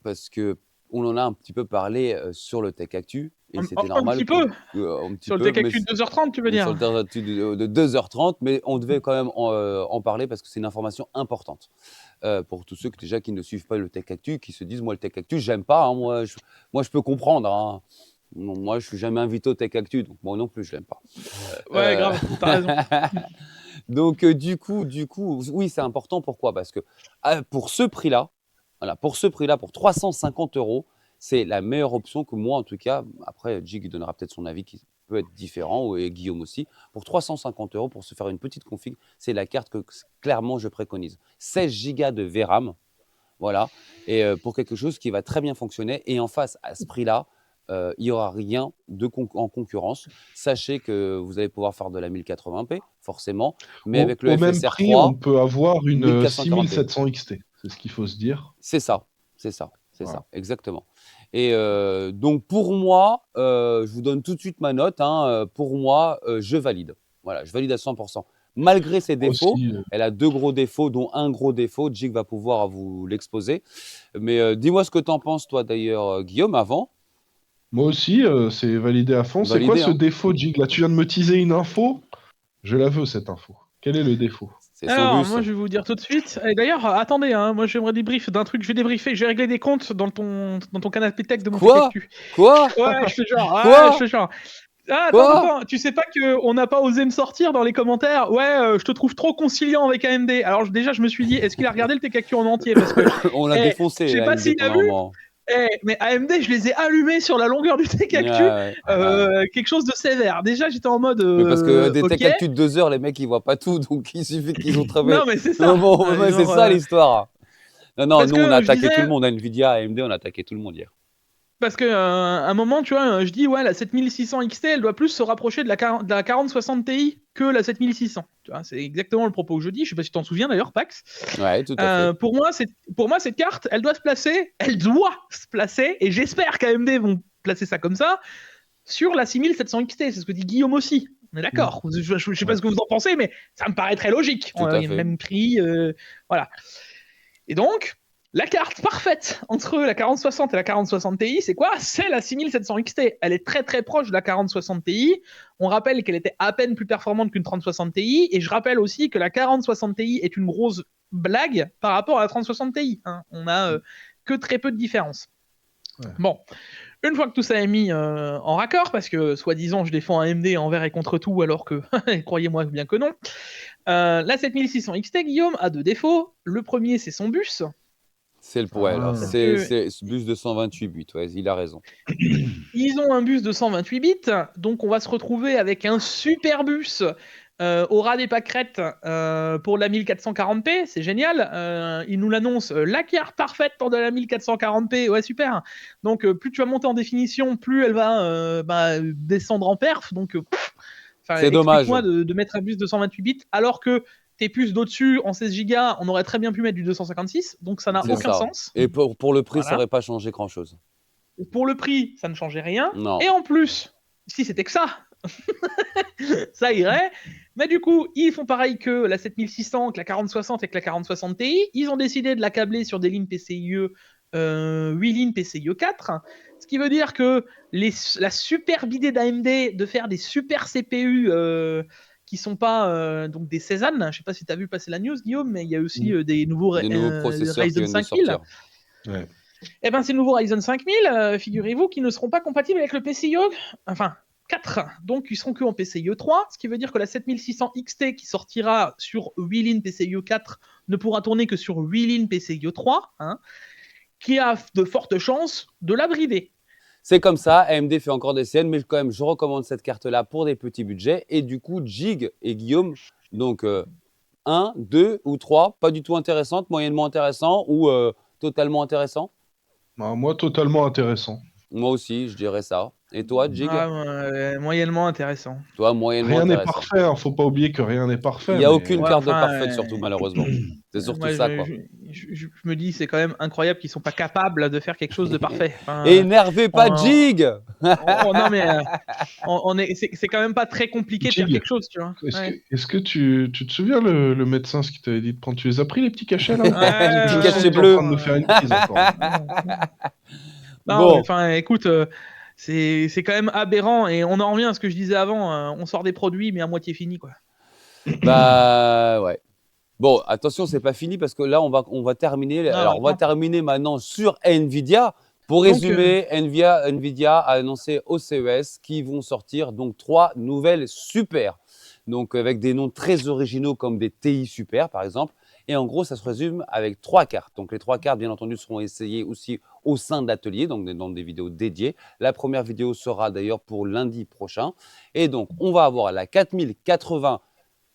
parce que on en a un petit peu parlé sur le Tech Actu et c'était un normal. petit peu. Un petit Sur le peu, Tech Actu de 2h30, tu veux sur dire? le Tech Actu de 2h30, mais on devait quand même en parler parce que c'est une information importante. Pour tous ceux qui ne suivent pas le Tech Actu, qui se disent moi le Tech Actu j'aime pas, hein, moi je peux comprendre. Hein. Moi je suis jamais invité au Tech Actu, donc moi non plus je l'aime pas. Ouais, grave, t'as raison. Donc du coup, oui c'est important. Pourquoi? Parce que pour ce prix-là, voilà, pour 350 €, c'est la meilleure option que moi en tout cas. Après Jig donnera peut-être son avis qui peut être différent, et Guillaume aussi. Pour 350 € pour se faire une petite config, c'est la carte que clairement je préconise. 16 Go de VRAM, voilà, et pour quelque chose qui va très bien fonctionner. Et en face, à ce prix-là, il n'y aura rien en concurrence. Sachez que vous allez pouvoir faire de la 1080p, forcément, mais avec le Au même FSR prix, on 3, peut avoir une 1440p. 6700 XT. C'est ce qu'il faut se dire. C'est ça, Voilà. ça, exactement. Et donc pour moi, je vous donne tout de suite ma note. Hein, pour moi, je valide. Voilà, je valide à 100%. Malgré ses défauts, Aussi, elle a 2 gros défauts, dont un gros défaut. Jig va pouvoir vous l'exposer. Mais dis-moi ce que tu en penses, toi d'ailleurs, Guillaume, avant. moi aussi, c'est validé à fond. C'est quoi Validé, ce hein. défaut, Jig? Là, tu viens de me teaser une info. Je la veux, cette info. Quel est le défaut? C'est son Alors, bus. moi, je vais vous dire tout de suite. Et d'ailleurs, attendez, hein, moi, j'aimerais débrief d'un truc. Je vais débriefer. Je vais régler des comptes dans ton canapé tech de mon Quoi? Tech Actu. Quoi? Ouais, je te jure. Ouais, Quoi? je te jure. Ah, Quoi? attends. Tu sais pas qu'on n'a pas osé me sortir dans les commentaires? Ouais, je te trouve trop conciliant avec AMD. Alors, déjà, je me suis dit, est-ce qu'il a regardé le Tech Actu en entier? Parce que, On l'a défoncé, je sais pas AMD, s'il a pendant un vu. moment. Mais AMD, je les ai allumés sur la longueur du Tech Actu. Ouais. Quelque chose de sévère. Déjà, j'étais en mode. Mais parce que des ok. Tech Actu de 2 heures, les mecs, ils voient pas tout, donc il suffit qu'ils ont travaillé. Non, mais c'est ça. Non, bon, ouais, c'est Genre, ça l'histoire. Non, parce nous, on que a je attaqué disais- tout le monde. Nvidia, AMD, on a attaqué tout le monde hier. Parce que un moment, tu vois, je dis ouais, la 7600 XT, elle doit plus se rapprocher de la 4060 Ti que la 7600. Tu vois, c'est exactement le propos que je dis. Je sais pas si tu t'en souviens d'ailleurs, Pax. Ouais, tout à fait. Pour moi, cette carte, elle doit se placer, et j'espère qu'AMD vont placer ça comme ça sur la 6700 XT. C'est ce que dit Guillaume aussi. On est d'accord. Je sais pas ce que vous en pensez, mais ça me paraît très logique. Tout à Il y a le fait. même prix, voilà. Et donc, la carte parfaite entre la 4060 et la 4060 Ti, c'est quoi? C'est la 6700 XT. Elle est très très proche de la 4060 Ti. On rappelle qu'elle était à peine plus performante qu'une 3060 Ti. Et je rappelle aussi que la 4060 Ti est une grosse blague par rapport à la 3060 Ti. Hein. On a que très peu de différence. Ouais. Bon, une fois que tout ça est mis en raccord, parce que soi-disant je défends AMD envers et contre tout, alors que croyez-moi bien que non. La 7600 XT, Guillaume, a 2 défauts. Le premier, c'est son bus. C'est le ouais, alors Ah. Parce c'est que ce bus de 128 bits, ouais, il a raison. ils ont un bus de 128 bits, donc on va se retrouver avec un super bus au ras des pâquerettes pour la 1440p, c'est génial. Ils nous l'annoncent, la carte parfaite pour de la 1440p, ouais super. Donc plus tu vas monter en définition, plus elle va descendre en perf. Donc C'est dommage. explique-moi de mettre un bus de 128 bits alors que tes puces d'au-dessus en 16 Go, on aurait très bien pu mettre du 256, donc ça n'a C'est aucun ça. sens. Et pour le prix, ça Voilà. aurait pas changé grand-chose. Pour le prix, ça ne changeait rien. Non. Et en plus, si c'était que ça, ça irait. Mais du coup, ils font pareil que la 7600, que la 4060 et que la 4060 Ti. Ils ont décidé de la câbler sur des lignes PCIe 8 lignes PCIe 4. Ce qui veut dire que la superbe idée d'AMD de faire des super CPU qui sont pas donc des Cézanne. Je sais pas si tu as vu passer la news, Guillaume, mais il y a aussi des nouveaux Des nouveaux processeurs qui Ryzen viennent de 5000. sortir. Ouais. Eh ben, ces nouveaux Ryzen 5000, figurez-vous qu'ils ne seront pas compatibles avec le PCIe, enfin, 4. Donc, ils seront que en PCIe 3, ce qui veut dire que la 7600 XT qui sortira sur 8 lignes PCIe 4 ne pourra tourner que sur 8 lignes PCIe 3, hein, qui a de fortes chances de la brider. C'est comme ça, AMD fait encore des siennes, mais quand même, je recommande cette carte-là pour des petits budgets. Et du coup, Jig et Guillaume, donc 1, 2 ou 3, pas du tout intéressantes, moyennement intéressant ou totalement intéressant. Bah, moi, totalement intéressant. Moi aussi, je dirais ça. Et toi, Jig? Moyennement intéressant. Toi, moyennement Rien n'est intéressant. parfait, hein, faut pas oublier que rien n'est parfait. Il n'y a mais- aucune Ouais, carte de enfin, parfaite, surtout, malheureusement. C'est surtout Moi, ça, quoi. je me dis, c'est quand même incroyable qu'ils sont pas capables de faire quelque chose de parfait. Enfin, Énervez pas on- Jig! non mais c'est quand même pas très compliqué de faire Jig, quelque chose, tu vois. Est-ce Ouais. que, est-ce que tu te souviens le médecin, ce qu'il t'avait dit de prendre? Tu les as pris, les petits cachets, là? Ouais, Je petits sens cachets que t'es en bleus. train de me faire une crise encore. Non, Bon. mais enfin, écoute, c'est quand même aberrant et on en revient à ce que je disais avant. On sort des produits mais à moitié fini, quoi. Bah ouais. Bon, attention, c'est pas fini parce que là, on va terminer. Non, Alors, on va non. terminer maintenant sur Nvidia. Pour Donc, résumer, Nvidia a annoncé au CES qu'ils vont sortir donc 3 nouvelles super. Donc, avec des noms très originaux comme des TI super, par exemple. Et en gros, ça se résume avec 3 cartes. Donc, les 3 cartes, bien entendu, seront essayées aussi au sein de l'atelier, donc dans des vidéos dédiées. La première vidéo sera d'ailleurs pour lundi prochain. Et donc, on va avoir la 4080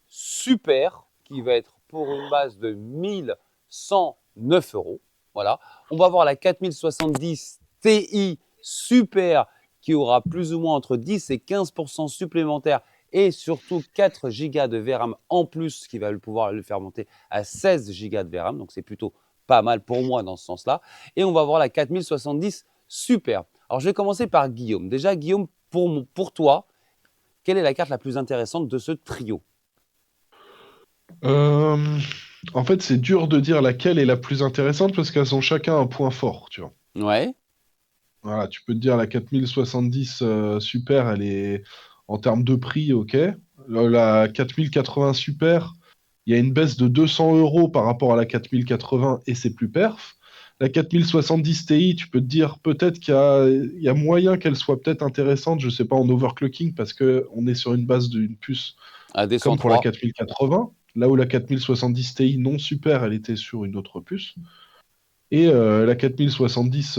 super qui va être pour une base de 1109 €. Voilà. On va avoir la 4070 Ti super qui aura plus ou moins entre 10 et 15% supplémentaires et surtout 4 Go de VRAM en plus qui va pouvoir le faire monter à 16 Go de VRAM. Donc c'est plutôt pas mal pour moi dans ce sens-là. Et on va avoir la 4070 super. Alors je vais commencer par Guillaume. Déjà Guillaume, pour toi, quelle est la carte la plus intéressante de ce trio? En fait, c'est dur de dire laquelle est la plus intéressante parce qu'elles ont chacun un point fort, tu vois. Ouais. Voilà, tu peux te dire la 4070 Super, elle est en termes de prix, ok. La 4080 Super, il y a une baisse de 200 € par rapport à la 4080 et c'est plus perf. La 4070 Ti, tu peux te dire peut-être il y a moyen qu'elle soit peut-être intéressante, je sais pas, en overclocking parce qu'on est sur une base d'une puce À comme pour la 203. 4080. Là où la 4070 Ti non super, elle était sur une autre puce. Et la 4070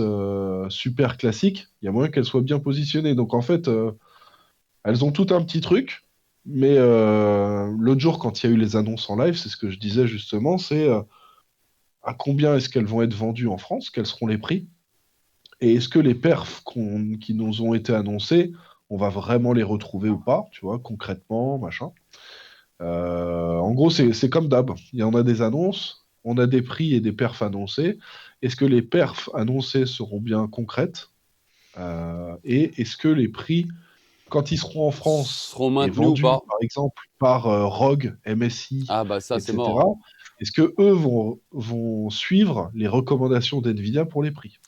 super classique, il y a moyen qu'elle soit bien positionnée. Donc en fait, elles ont tout un petit truc. Mais l'autre jour, quand il y a eu les annonces en live, c'est ce que je disais justement, c'est à combien est-ce qu'elles vont être vendues en France, quels seront les prix, et est-ce que les perfs qui nous ont été annoncés, on va vraiment les retrouver ou pas, tu vois, concrètement, machin. En gros, c'est comme d'hab. Il y en a des annonces, on a des prix et des perfs annoncés. Est-ce que les perfs annoncés seront bien concrètes? Et est-ce que les prix, quand ils seront en France Seront et maintenus ou vendus, pas? par exemple, par Rogue, MSI, Ah bah ça, c'est etc., mort. est-ce que eux vont suivre les recommandations d'NVIDIA pour les prix?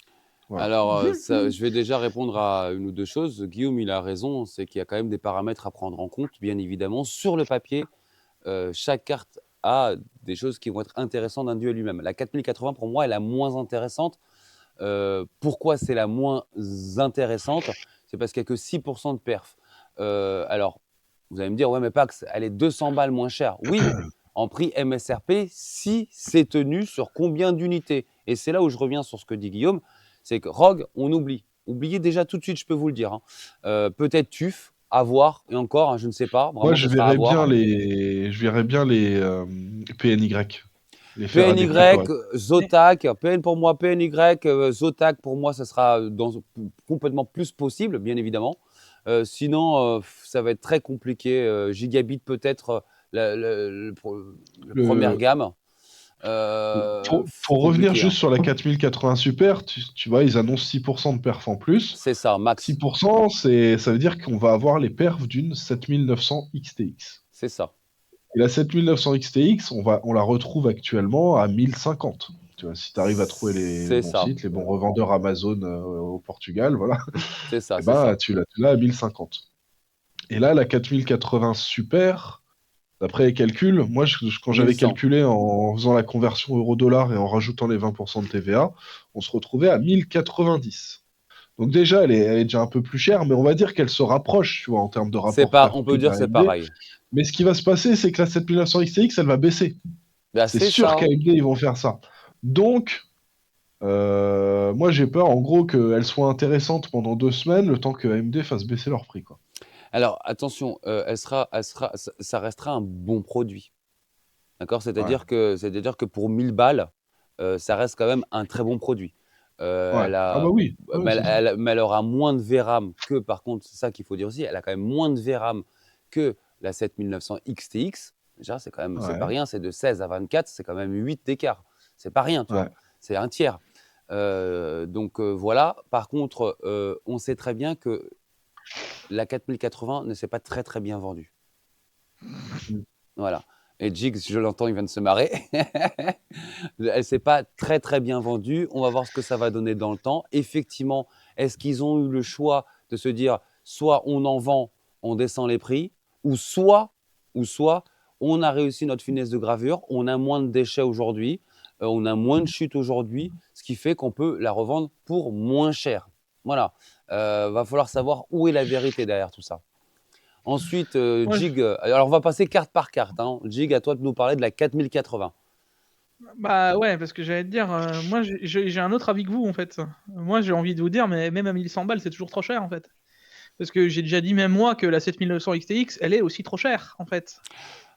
Voilà. Alors, je vais déjà répondre à une ou deux choses. Guillaume, il a raison, c'est qu'il y a quand même des paramètres à prendre en compte, bien évidemment. Sur le papier, chaque carte a des choses qui vont être intéressantes d'un dieu lui-même. La 4080, pour moi, est la moins intéressante. Pourquoi c'est la moins intéressante? C'est parce qu'il n'y a que 6% de perf. Alors, vous allez me dire, ouais, mais Pax, elle est 200 balles moins chère. Oui, en prix MSRP si c'est tenu sur combien d'unités. Et c'est là où je reviens sur ce que dit Guillaume, c'est que ROG, on oublie. Oubliez déjà tout de suite, je peux vous le dire, hein. Peut-être TUF, à voir, et encore, hein, je ne sais pas, Moi, vraiment, ce sera à voir. je verrais bien les PNY. Les faire à des prix PNY, corrects. Zotac, PN pour moi, PNY, Zotac pour moi, ça sera complètement plus possible, bien évidemment. Sinon, ça va être très compliqué. Gigabit peut-être le première gamme. Pour revenir Compliqué, juste hein. sur la 4080 Super, tu vois, ils annoncent 6% de perf en plus. C'est ça, max. 6%, ça veut dire qu'on va avoir les perfs d'une 7900 XTX. C'est ça. Et la 7900 XTX, on la retrouve actuellement à 1050. Tu vois, si tu arrives à trouver les C'est bons ça. sites, les bons revendeurs Amazon au Portugal, voilà, C'est ça, et c'est ça. tu l'as à 1050. Et là, la 4080 Super, d'après les calculs, moi, quand j'avais 1100. calculé en faisant la conversion euro-dollar et en rajoutant les 20% de TVA, on se retrouvait à 1090. Donc déjà, elle est déjà un peu plus chère, mais on va dire qu'elle se rapproche, tu vois, en termes de C'est rapport pas, on peut prix dire que c'est AMD. pareil. Mais ce qui va se passer, c'est que la 7900 XTX, elle va baisser. Bah, C'est c'est sûr ça, hein. qu'AMD, ils vont faire ça. Donc, moi, j'ai peur, en gros, qu'elle soit intéressante pendant 2 semaines, le temps que AMD fasse baisser leur prix, quoi. Alors, attention, ça restera un bon produit. D'accord? C'est-à-dire que pour 1000 balles, ça reste quand même un très bon produit. Ouais. Ah bah oui. Ouais, Mais c'est ça. elle aura moins de VRAM que, par contre, c'est ça qu'il faut dire aussi, elle a quand même moins de VRAM que la 7900 XTX. Déjà, c'est quand même, c'est pas Ouais. rien, c'est de 16 à 24, c'est quand même 8 d'écart. C'est pas rien, tu vois. Ouais. C'est un tiers. Donc voilà. Par contre, on sait très bien que la 4080 ne s'est pas très très bien vendue. Voilà. Et Jigs, je l'entends, il vient de se marrer. Elle s'est pas très très bien vendue. On va voir ce que ça va donner dans le temps. Effectivement, est-ce qu'ils ont eu le choix de se dire soit on en vend, on descend les prix, ou soit on a réussi notre finesse de gravure, on a moins de déchets aujourd'hui, on a moins de chutes aujourd'hui, ce qui fait qu'on peut la revendre pour moins cher. Voilà. Va falloir savoir où est la vérité derrière tout ça. Ensuite, Ouais, Jig, alors on va passer carte par carte, hein. Jig, à toi de nous parler de la 4080. bah ouais, parce que j'allais te dire, moi j'ai un autre avis que vous en fait. Moi j'ai envie de vous dire, mais même à 1100 balles, c'est toujours trop cher en fait. Parce que j'ai déjà dit même moi que la 7900 XTX, elle est aussi trop chère en fait.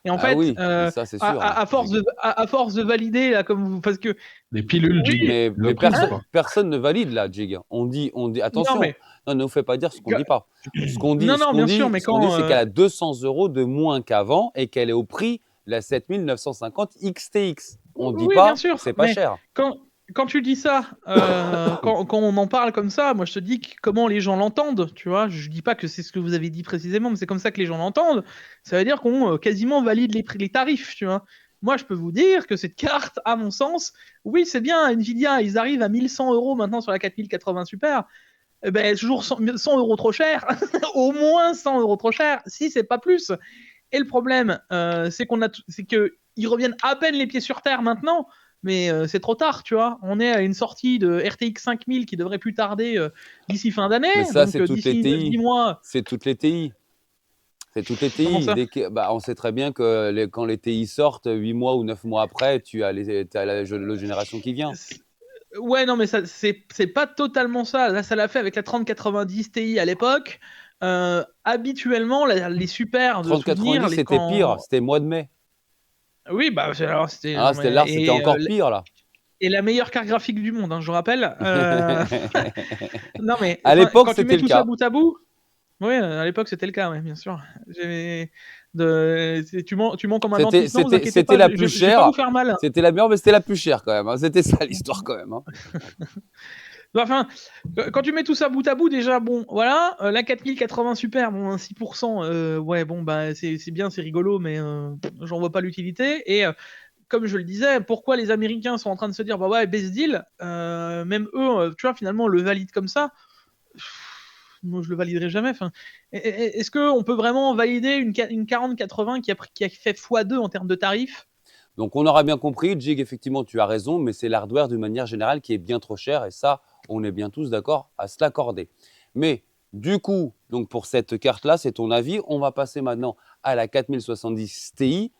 Et en Ah fait, oui, mais ça c'est sûr, à force Jig. à force de valider là, comme vous, parce que Les pilules, oui, Jig. Mais Le prix ou pas? personne ne valide là, Jig. On dit, non attention, mais non, ne vous faites pas dire ce qu'on ne dit pas. non non bien sûr, mais Ce qu'on dit, quand c'est qu'elle a 200 € de moins qu'avant et qu'elle est au prix de la 7950 XTX. On ne dit oui bien pas que sûr, c'est pas mais cher. quand tu dis ça, quand on en parle comme ça, moi je te dis comment les gens l'entendent, tu vois. Je dis pas que c'est ce que vous avez dit précisément, mais c'est comme ça que les gens l'entendent. Ça veut dire qu'on quasiment valide les tarifs, tu vois. Moi, je peux vous dire que cette carte, à mon sens, oui, c'est bien, Nvidia, ils arrivent à 1100 € maintenant sur la 4080 Super. Eh ben, toujours 100 € trop cher, au moins 100 € trop cher, si c'est pas plus. Et le problème, c'est qu'ils reviennent à peine les pieds sur terre maintenant, mais c'est trop tard, tu vois. On est à une sortie de RTX 5000 qui devrait plus tarder d'ici fin d'année, Mais ça, donc c'est toutes les d'ici 9-10 TI. mois. C'est toutes les TI. C'est toutes les Comment TI. ça? On sait très bien que quand les TI sortent, 8 mois ou 9 mois après, tu as la génération qui vient. Ouais, non, mais ça, c'est pas totalement ça. Là, ça l'a fait avec la 3090 Ti à l'époque. Habituellement, les super de 3090, souvenirs, c'était pire. C'était mois de mai. Oui, bah alors c'était Ah, non c'était là, mais c'était encore pire là. et la meilleure carte graphique du monde, hein, je rappelle. Non mais À enfin, l'époque, quand tu c'était mets le tout ça cas. bout à bout, oui, à l'époque c'était le cas, ouais, bien sûr. Tu mens comme un dentiste, non, vous inquiétez C'était pas, la je plus vais pas chère. vous faire mal. C'était la meilleure, mais c'était la plus chère quand même, hein. C'était ça l'histoire quand même, hein. Enfin, quand tu mets tout ça bout à bout, déjà, bon, voilà, la 4080 Super, bon, 6%, ouais, bon, bah, c'est bien, c'est rigolo, mais j'en vois pas l'utilité. Et comme je le disais, pourquoi les Américains sont en train de se dire, bah ouais, best deal, même eux, tu vois, finalement, le valident comme ça. Moi, je le validerai jamais. Enfin, est-ce qu'on peut vraiment valider une 4080 qui a fait x2 en termes de tarifs? Donc on aura bien compris, Jig, effectivement, tu as raison, mais c'est l'hardware d'une manière générale qui est bien trop cher et ça, on est bien tous d'accord à se l'accorder. Mais du coup, donc pour cette carte-là, c'est ton avis. On va passer maintenant à la 4070 Ti.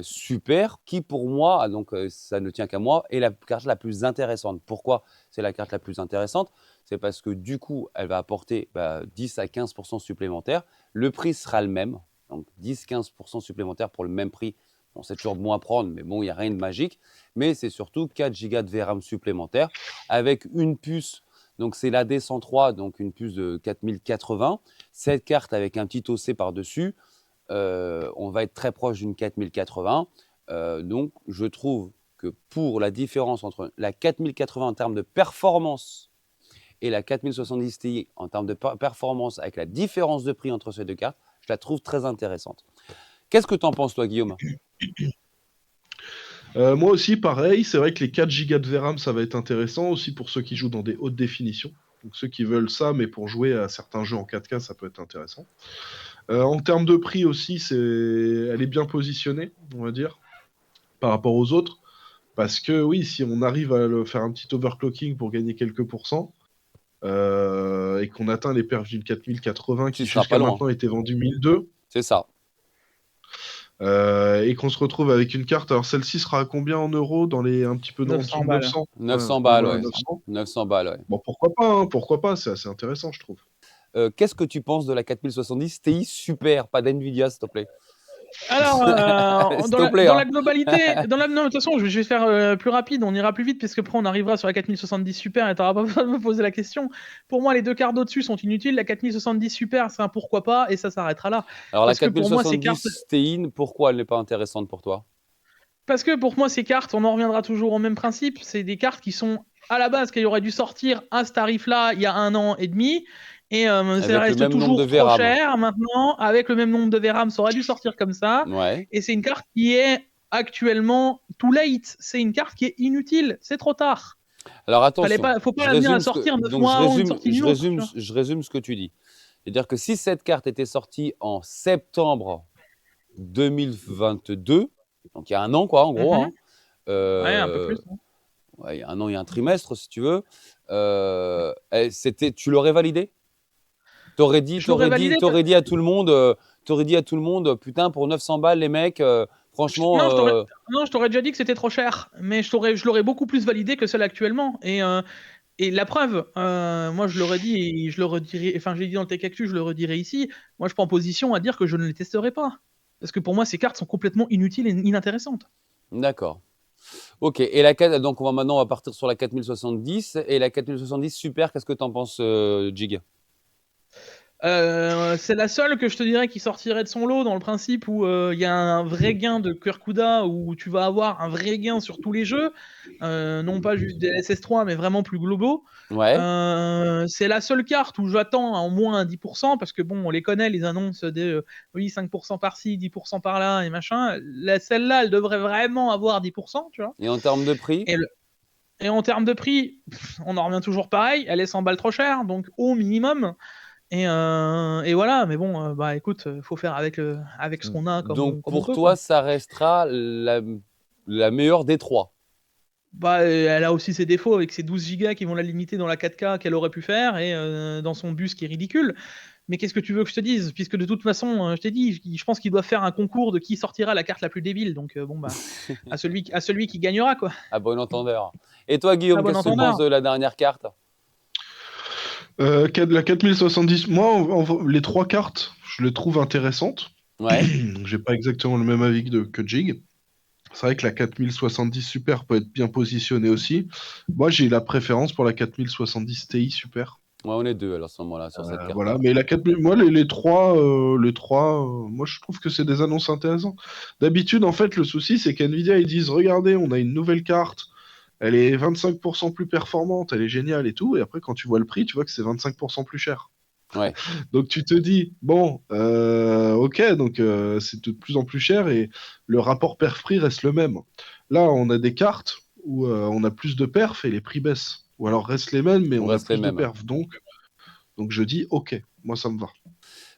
Super, qui pour moi, donc ça ne tient qu'à moi, est la carte la plus intéressante. Pourquoi c'est la carte la plus intéressante? C'est parce que du coup, elle va apporter 10 à 15% supplémentaires. Le prix sera le même, donc 10-15% supplémentaires pour le même prix. Bon, c'est toujours bon à prendre, mais bon, il n'y a rien de magique. Mais c'est surtout 4 Go de VRAM supplémentaires avec une puce. Donc c'est la D103, donc une puce de 4080. Cette carte avec un petit OC par-dessus. On va être très proche d'une 4080. Donc, je trouve que pour la différence entre la 4080 en termes de performance et la 4070 Ti en termes de performance, avec la différence de prix entre ces deux cartes, je la trouve très intéressante. Qu'est-ce que tu en penses, toi, Guillaume? Moi aussi, pareil. C'est vrai que les 4 Go de VRAM, ça va être intéressant aussi pour ceux qui jouent dans des hautes définitions. Donc ceux qui veulent ça, mais pour jouer à certains jeux en 4K, ça peut être intéressant. En termes de prix aussi, elle est bien positionnée, on va dire, par rapport aux autres. Parce que oui, si on arrive à faire un petit overclocking pour gagner quelques pourcents, et qu'on atteint les perfs d'une 4080 qui Tu seras jusqu'à pas loin. maintenant était vendue 1002, C'est ça. et qu'on se retrouve avec une carte. Alors celle-ci sera à combien en euros dans les un petit peu en 900 dessous de balles. 900 900 balles, voilà, ouais. 900. 900 balles, ouais. Bon, pourquoi pas, hein, pourquoi pas, c'est assez intéressant, je trouve. Qu'est-ce que tu penses de la 4070 Ti Super, pas d'NVIDIA, s'il te plaît? Alors, S'il dans te la, plaît, dans hein. la globalité, non, de toute façon, je vais faire plus rapide, on ira plus vite, parce que après on arrivera sur la 4070 Super et t'auras pas besoin de me poser la question. Pour moi, les deux cartes au-dessus sont inutiles. La 4070 Super, c'est un pourquoi pas, et ça s'arrêtera là. Alors, la Parce que pour moi, ces cartes, 4070 Ti, pourquoi elle n'est pas intéressante pour toi? parce que pour moi, ces cartes, on en reviendra toujours au même principe. C'est des cartes qui sont à la base qui auraient dû sortir à ce tarif-là il y a 1 an et demi. Et ça Avec le reste même nombre de toujours trop VRAM. cher maintenant. Avec le même nombre de VRAM, ça aurait dû sortir comme ça. Ouais. Et c'est une carte qui est actuellement too late. C'est une carte qui est inutile. C'est trop tard. Alors attention, Faut pas je la venir à résume ce que, sortir 9 donc mois je avant une résume, sortie je d'une autre. résume, Tu vois. je résume ce que tu dis. C'est-à-dire que si cette carte était sortie en septembre 2022, donc il y a un an, quoi, en gros, Mhm. hein, Ouais, un peu plus. hein. ouais, il y a un an, il y a un trimestre, si tu veux, tu l'aurais validé? T'aurais dit, Je l'aurais validé. t'aurais dit à tout le monde, putain, pour 900 balles, les mecs, franchement, Non, je t'aurais déjà dit que c'était trop cher, mais je l'aurais beaucoup plus validé que celle actuellement. Et la preuve, moi je l'aurais dit et je le redirai, enfin je l'ai dit dans le Tech Actu, je le redirai ici. Moi je prends position à dire que je ne les testerai pas. Parce que pour moi ces cartes sont complètement inutiles et inintéressantes. d'accord. Ok, donc maintenant on va partir sur la 4070. Et la 4070 Super, qu'est-ce que tu en penses, Jig? C'est la seule que je te dirais qui sortirait de son lot dans le principe où il y a un vrai gain de cœur CUDA, où tu vas avoir un vrai gain sur tous les jeux, non pas juste des SS3 mais vraiment plus globaux. Ouais, C'est la seule carte où j'attends au moins un 10%, parce que bon, on les connaît, les annonces des oui, 5% par-ci, 10% par-là et machin. Celle-là, elle devrait vraiment avoir 10%, tu vois. et en termes de prix? Et, et en termes de prix, on en revient toujours pareil, elle est 100 balles trop chère, donc au minimum. Et voilà, mais bon, bah écoute, faut faire avec ce qu'on a Donc comme on pour peut, toi, quoi. ça restera la meilleure des trois. Bah, elle a aussi ses défauts avec ses 12 gigas qui vont la limiter dans la 4K qu'elle aurait pu faire, et dans son bus qui est ridicule. Mais qu'est-ce que tu veux que je te dise? Puisque de toute façon, je t'ai dit, je pense qu'il doit faire un concours de qui sortira la carte la plus débile. Donc bon, bah, à celui qui gagnera, quoi. À bon entendeur. Et toi, À Guillaume, bon qu'est-ce que tu penses entendeur. de la dernière carte? La 4070, moi, les trois cartes, je les trouve intéressantes. Ouais, J'ai pas exactement le même avis que Jig. C'est vrai que la 4070 Super peut être bien positionnée aussi. Moi, j'ai la préférence pour la 4070 Ti Super. ouais, on est deux alors, à ce moment-là sur cette carte. Voilà, mais la 4000, moi, les trois, moi, je trouve que c'est des annonces intéressantes. D'habitude, en fait, le souci, c'est qu'NVIDIA, ils disent, regardez, on a une nouvelle carte, elle est 25% plus performante, elle est géniale et tout, et après, quand tu vois le prix, tu vois que c'est 25% plus cher. Ouais, Donc tu te dis, bon, ok, donc c'est de plus en plus cher et le rapport perf-prix reste le même. Là, on a des cartes où on a plus de perf et les prix baissent. Ou alors restent les mêmes, mais on on a reste les plus de mêmes. perf. Donc je dis, ok, moi ça me va.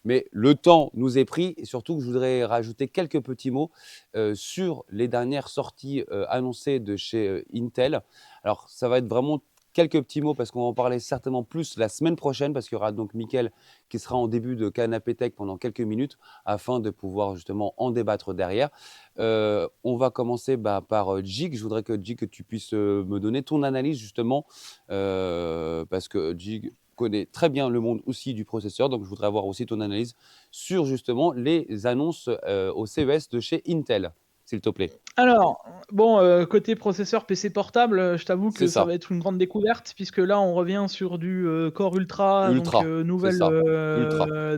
Mais le temps nous est pris, et surtout que je voudrais rajouter quelques petits mots sur les dernières sorties annoncées de chez Intel. Alors, ça va être vraiment quelques petits mots parce qu'on va en parler certainement plus la semaine prochaine parce qu'il y aura donc Mickaël qui sera en début de Canapé Tech pendant quelques minutes afin de pouvoir justement en débattre derrière. On va commencer par Jig. Je voudrais que Jig, que tu puisses me donner ton analyse justement parce que Jig connaît très bien le monde aussi du processeur, donc je voudrais avoir aussi ton analyse sur justement les annonces au CES de chez Intel, s'il te plaît. Alors, bon, côté processeur PC portable, je t'avoue C'est que ça ça. va être une grande découverte puisque là, on revient sur du Core Ultra, donc Ultra, c'est ça. Ultra.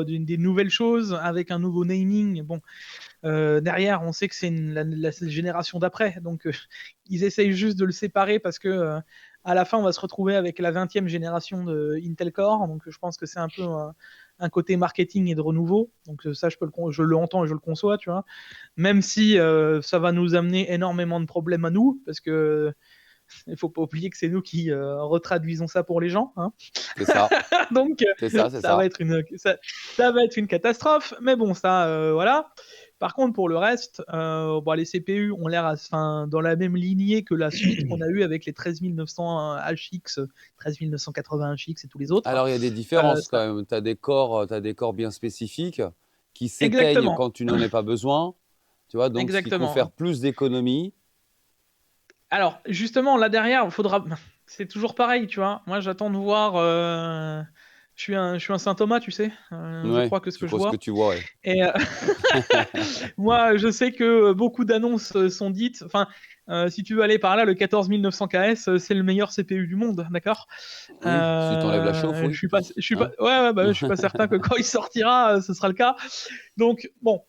des nouvelles choses avec un nouveau naming. Bon, derrière, on sait que c'est la génération d'après, donc ils essayent juste de le séparer parce que à la fin, on va se retrouver avec la 20e génération de Intel Core, donc je pense que c'est un peu un côté marketing et de renouveau. Donc ça, je l'entends et je le conçois, tu vois. Même si ça va nous amener énormément de problèmes à nous, parce que il faut pas oublier que c'est nous qui retraduisons ça pour les gens, hein. C'est ça. Donc C'est ça, c'est ça. va être ça va être une catastrophe. Mais bon, ça, voilà. Par contre, pour le reste, les CPU ont l'air dans la même lignée que la suite qu'on a eue avec les 13900 HX, 13980 HX et tous les autres. Alors, il y a des différences ça- quand même. Tu as des corps bien spécifiques qui s'éteignent Exactement. quand tu n'en as pas besoin. Tu vois, donc ce qu'il faut Exactement. faire plus d'économies. Alors, justement, là derrière, c'est toujours pareil, tu vois. Moi, j'attends de voir. Je suis un Saint Thomas, tu sais. Je Ouais, crois que ce tu que je crois ce vois. que tu vois, ouais. Et moi, je sais que beaucoup d'annonces sont dites. Enfin, si tu veux aller par là, le 14900KS, c'est le meilleur CPU du monde, d'accord? Oui, si tu enlèves la chauffe, Je oui. suis pas, Hein. je suis pas certain que quand il sortira, ce sera le cas. Donc, bon,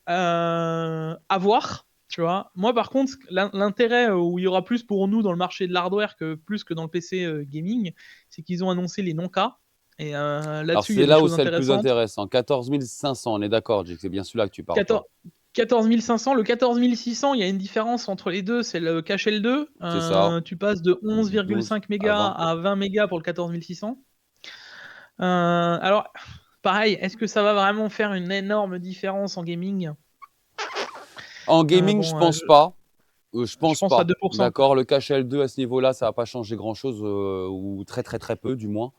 à voir. Tu vois. Moi, par contre, l'intérêt où il y aura plus pour nous dans le marché de l'hardware que plus que dans le PC gaming, c'est qu'ils ont annoncé les non-cas. Et Alors, là-dessus, il y a c'est des là où choses c'est le plus intéressantes. intéressant. 14 500, on est d'accord, Jake, c'est bien celui-là que tu parles, toi. 14 500, le 14 600, il y a une différence entre les deux, c'est le cache L2. C'est ça. Tu passes de 12 11,5 à mégas 20. à 20 mégas pour le 14 600. Alors, pareil, est-ce que ça va vraiment faire une énorme différence en gaming? En gaming, je pense pas. Je pense pense à pas. 2%, quoi. D'accord, le cache L2 à ce niveau-là, ça va pas changer grand-chose, ou très, très, très peu, du moins.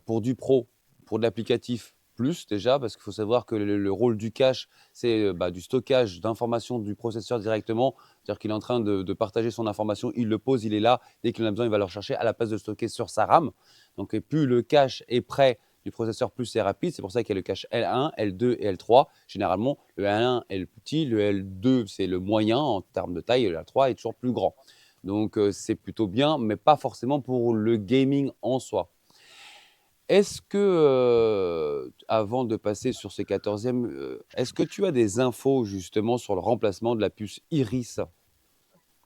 Pour du pro, pour de l'applicatif, plus déjà, parce qu'il faut savoir que le rôle du cache, c'est du stockage d'informations du processeur directement. C'est-à-dire qu'il est en train de partager son information, il le pose, il est là. Dès qu'il en a besoin, il va le rechercher à la place de le stocker sur sa RAM. Donc, et plus le cache est près du processeur, plus c'est rapide. C'est pour ça qu'il y a le cache L1, L2 et L3. Généralement, le L1 est le petit, le L2, c'est le moyen en termes de taille, et le L3 est toujours plus grand. Donc, c'est plutôt bien, mais pas forcément pour le gaming en soi. Est-ce que, avant de passer sur ces 14e, est-ce que tu as des infos justement sur le remplacement de la puce Iris?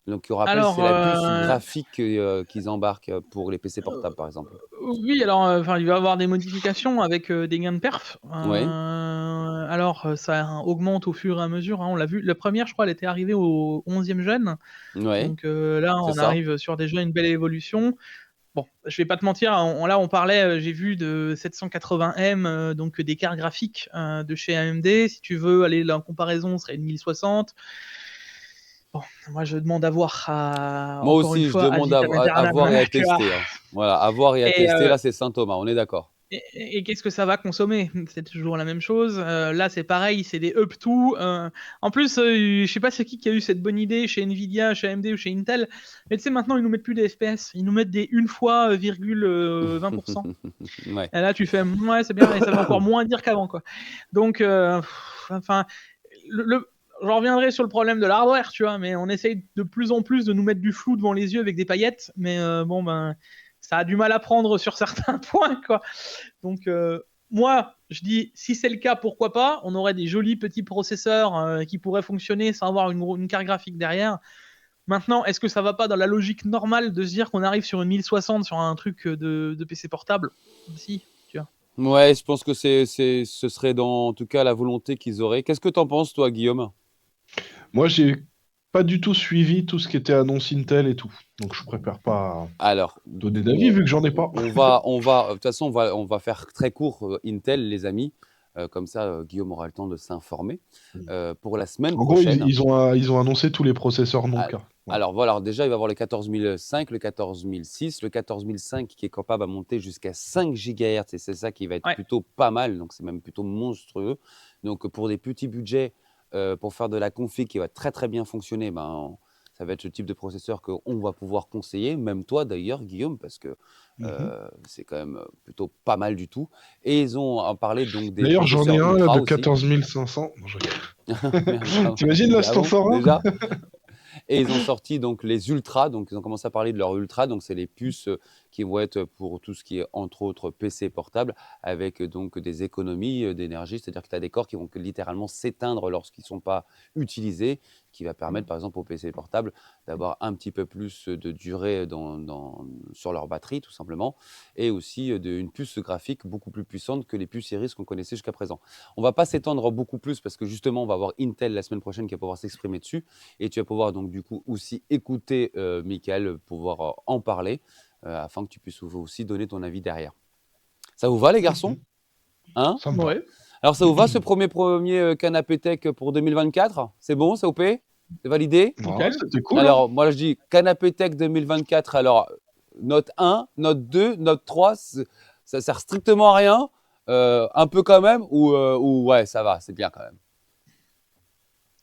Donc, on rappelle, c'est Alors, la puce graphique qu'ils embarquent pour les PC portables, par exemple. oui, alors, il va y avoir des modifications avec des gains de perf. Oui, Alors, ça augmente au fur et à mesure, hein, on l'a vu. La première, je crois, elle était arrivée au 11e gène. oui, Donc là, c'est on ça. arrive sur déjà une belle évolution. Bon, je vais pas te mentir, là on parlait, j'ai vu de 780M, donc des cartes graphiques de chez AMD. Si tu veux aller en comparaison, ce serait une 1060. Bon, moi je demande à voir, Moi encore une aussi, je fois, ad demande vitam à aeternam, voir et à tu vois. tester, hein. Voilà, à voir et à Et, tester, là, c'est Saint Thomas, on est d'accord. et qu'est-ce que ça va consommer? C'est toujours la même chose. Là, c'est pareil, c'est des up-to. En plus, je sais pas c'est qui a eu cette bonne idée chez Nvidia, chez AMD ou chez Intel. Mais tu sais, maintenant, ils nous mettent plus des FPS. Ils nous mettent des une fois, 20%. Ouais. Et là, tu fais, ouais, c'est bien, et ça veut encore moins dire qu'avant, quoi. Donc, enfin, j'en reviendrai sur le problème de l'hardware, tu vois, mais on essaye de plus en plus de nous mettre du flou devant les yeux avec des paillettes, mais bon, ben, ça a du mal à prendre sur certains points, quoi. Donc, moi, je dis, si c'est le cas, pourquoi pas? On aurait des jolis petits processeurs qui pourraient fonctionner sans avoir une carte graphique derrière. Maintenant, est-ce que ça va pas dans la logique normale de se dire qu'on arrive sur une 1060 sur un truc de PC portable? Si, tu vois. Ouais, je pense que ce serait dans, en tout cas, la volonté qu'ils auraient. Qu'est-ce que t'en penses, toi, Guillaume? Moi, j'ai pas du tout suivi tout ce qui était annonce Intel et tout. Donc, je préfère pas Alors, donner d'avis vu que j'en ai pas. de toute façon, on va faire très court, Intel, les amis. Comme ça, Guillaume aura le temps de s'informer. Pour la semaine En gros, prochaine. ils ont annoncé tous les processeurs non Ah, cas. Ouais. Alors voilà, alors déjà, il va y avoir le 14005, le 14006, le 14005 qui est capable à monter jusqu'à 5 GHz et c'est ça qui va être Ouais. plutôt pas mal, donc c'est même plutôt monstrueux. Donc pour des petits budgets, pour faire de la config qui va très très bien fonctionner, ben, ça va être le type de processeur qu'on va pouvoir conseiller, même toi d'ailleurs, Guillaume, parce que Mhm. c'est quand même plutôt pas mal du tout. Et ils ont parlé donc des D'ailleurs, j'en ai processeurs un là ultra de aussi. 14 500. Non, je Merde, rigole. ah, T'imagines j'ai là, dit, si ah t'en bon, sors un? déjà? Et ils ont sorti donc les ultras, donc ils ont commencé à parler de leurs ultras, donc c'est les puces qui vont être pour tout ce qui est entre autres PC portable, avec donc des économies d'énergie, c'est-à-dire que tu as des corps qui vont littéralement s'éteindre lorsqu'ils ne sont pas utilisés, qui va permettre par exemple au PC portable d'avoir un petit peu plus de durée sur leur batterie tout simplement, et aussi une puce graphique beaucoup plus puissante que les puces Iris qu'on connaissait jusqu'à présent. On va pas s'étendre beaucoup plus parce que justement on va avoir Intel la semaine prochaine qui va pouvoir s'exprimer dessus. Et tu vas pouvoir donc du coup aussi écouter Michael, pouvoir en parler, afin que tu puisses aussi donner ton avis derrière. Ça vous va les garçons? Mhm. Hein? Ça me va. Ouais. Alors ça vous va ce premier canapé tech pour 2024? C'est bon, c'est OP? C'est validé? Ouais, Nickel. c'était cool. Hein. Alors moi je dis canapé tech 2024, alors note 1, note 2, note 3, ça sert strictement à rien, un peu quand même, ou ouais ça va, c'est bien quand même.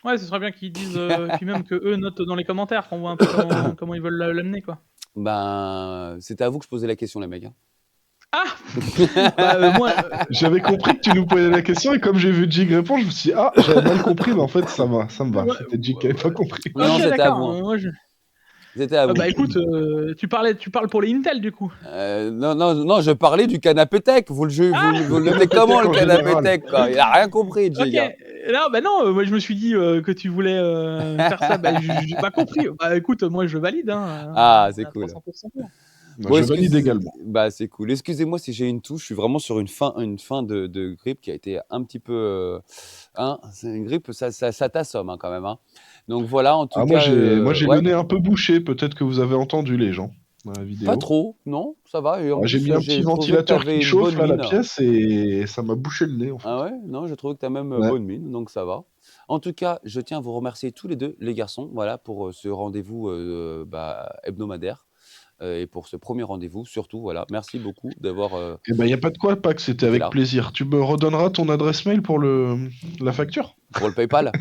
Ouais, ce serait bien qu'ils disent, puis même que eux notent dans les commentaires, qu'on voit un peu comment ils veulent l'amener, quoi. Ben, c'était à vous que je posais la question les mecs. Hein. Ah bah, moi, J'avais compris que tu nous posais la question et comme j'ai vu Jig répondre, je me suis dit, ah, j'avais mal compris, mais en fait, ça me va. ouais, C'était Jig qui avait pas compris. Non, ok, c'était à d'accord. vous. Hein. Moi, je... C'était à vous. bah écoute, tu parles pour les Intel du coup. Non, je parlais du canapé tech. Vous le notez comment le En canapé général. tech quoi. Il a rien compris, Ok. Jig. Hein. Non, bah non, moi je me suis dit que tu voulais faire ça. Bah, j'ai pas compris. Bah écoute, moi je valide. Hein, Ah, on c'est est à cool. 300% pour. Bah, Bon, je valide également. Bah, c'est cool. Excusez-moi si j'ai une touche. Je suis vraiment sur une fin de grippe qui a été un petit peu. Hein, c'est une grippe, ça t'assomme hein, quand même. Hein. Donc voilà, en tout Ah, moi, cas. j'ai Ouais, le nez un peu bouché. Peut-être que vous avez entendu les gens dans la pas vidéo. trop, non, ça va. Et en Ouais, j'ai plus, mis un petit j'ai trouvé que tu ventilateur qui avais une chauffe bonne là la mine. pièce et ça m'a bouché le nez en fait. Ah ouais? Non, je trouve que tu as même Ouais. bonne mine, donc ça va. En tout cas, je tiens à vous remercier tous les deux, les garçons, voilà, pour ce rendez-vous hebdomadaire et pour ce premier rendez-vous, surtout. Voilà, merci beaucoup d'avoir Eh ben, y a pas de quoi, Pax, c'était été avec là plaisir. Tu me redonneras ton adresse mail pour la facture? pour le PayPal.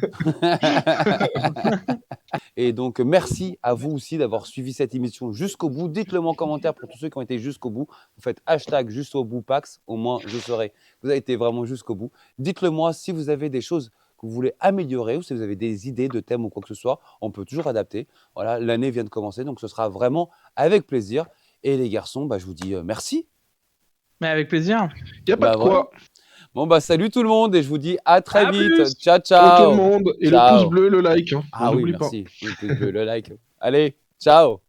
Et donc, merci à vous aussi d'avoir suivi cette émission jusqu'au bout. Dites-le moi en commentaire pour tous ceux qui ont été jusqu'au bout. Vous faites hashtag juste au bout Pax, au moins je saurai que vous avez été vraiment jusqu'au bout. Dites-le moi si vous avez des choses que vous voulez améliorer ou si vous avez des idées de thèmes ou quoi que ce soit. On peut toujours adapter. Voilà, l'année vient de commencer, donc ce sera vraiment avec plaisir. Et les garçons, bah, je vous dis merci. Mais avec plaisir. Y a pas de Voilà. quoi. Bon, bah, salut tout le monde et je vous dis à très À vite. plus. Ciao, Ciao tout le ciao. monde. Et le Ciao. pouce bleu, le like. Hein. Ah On oui, n'oublie pas. merci. Le pouce bleu, le like. Allez, ciao.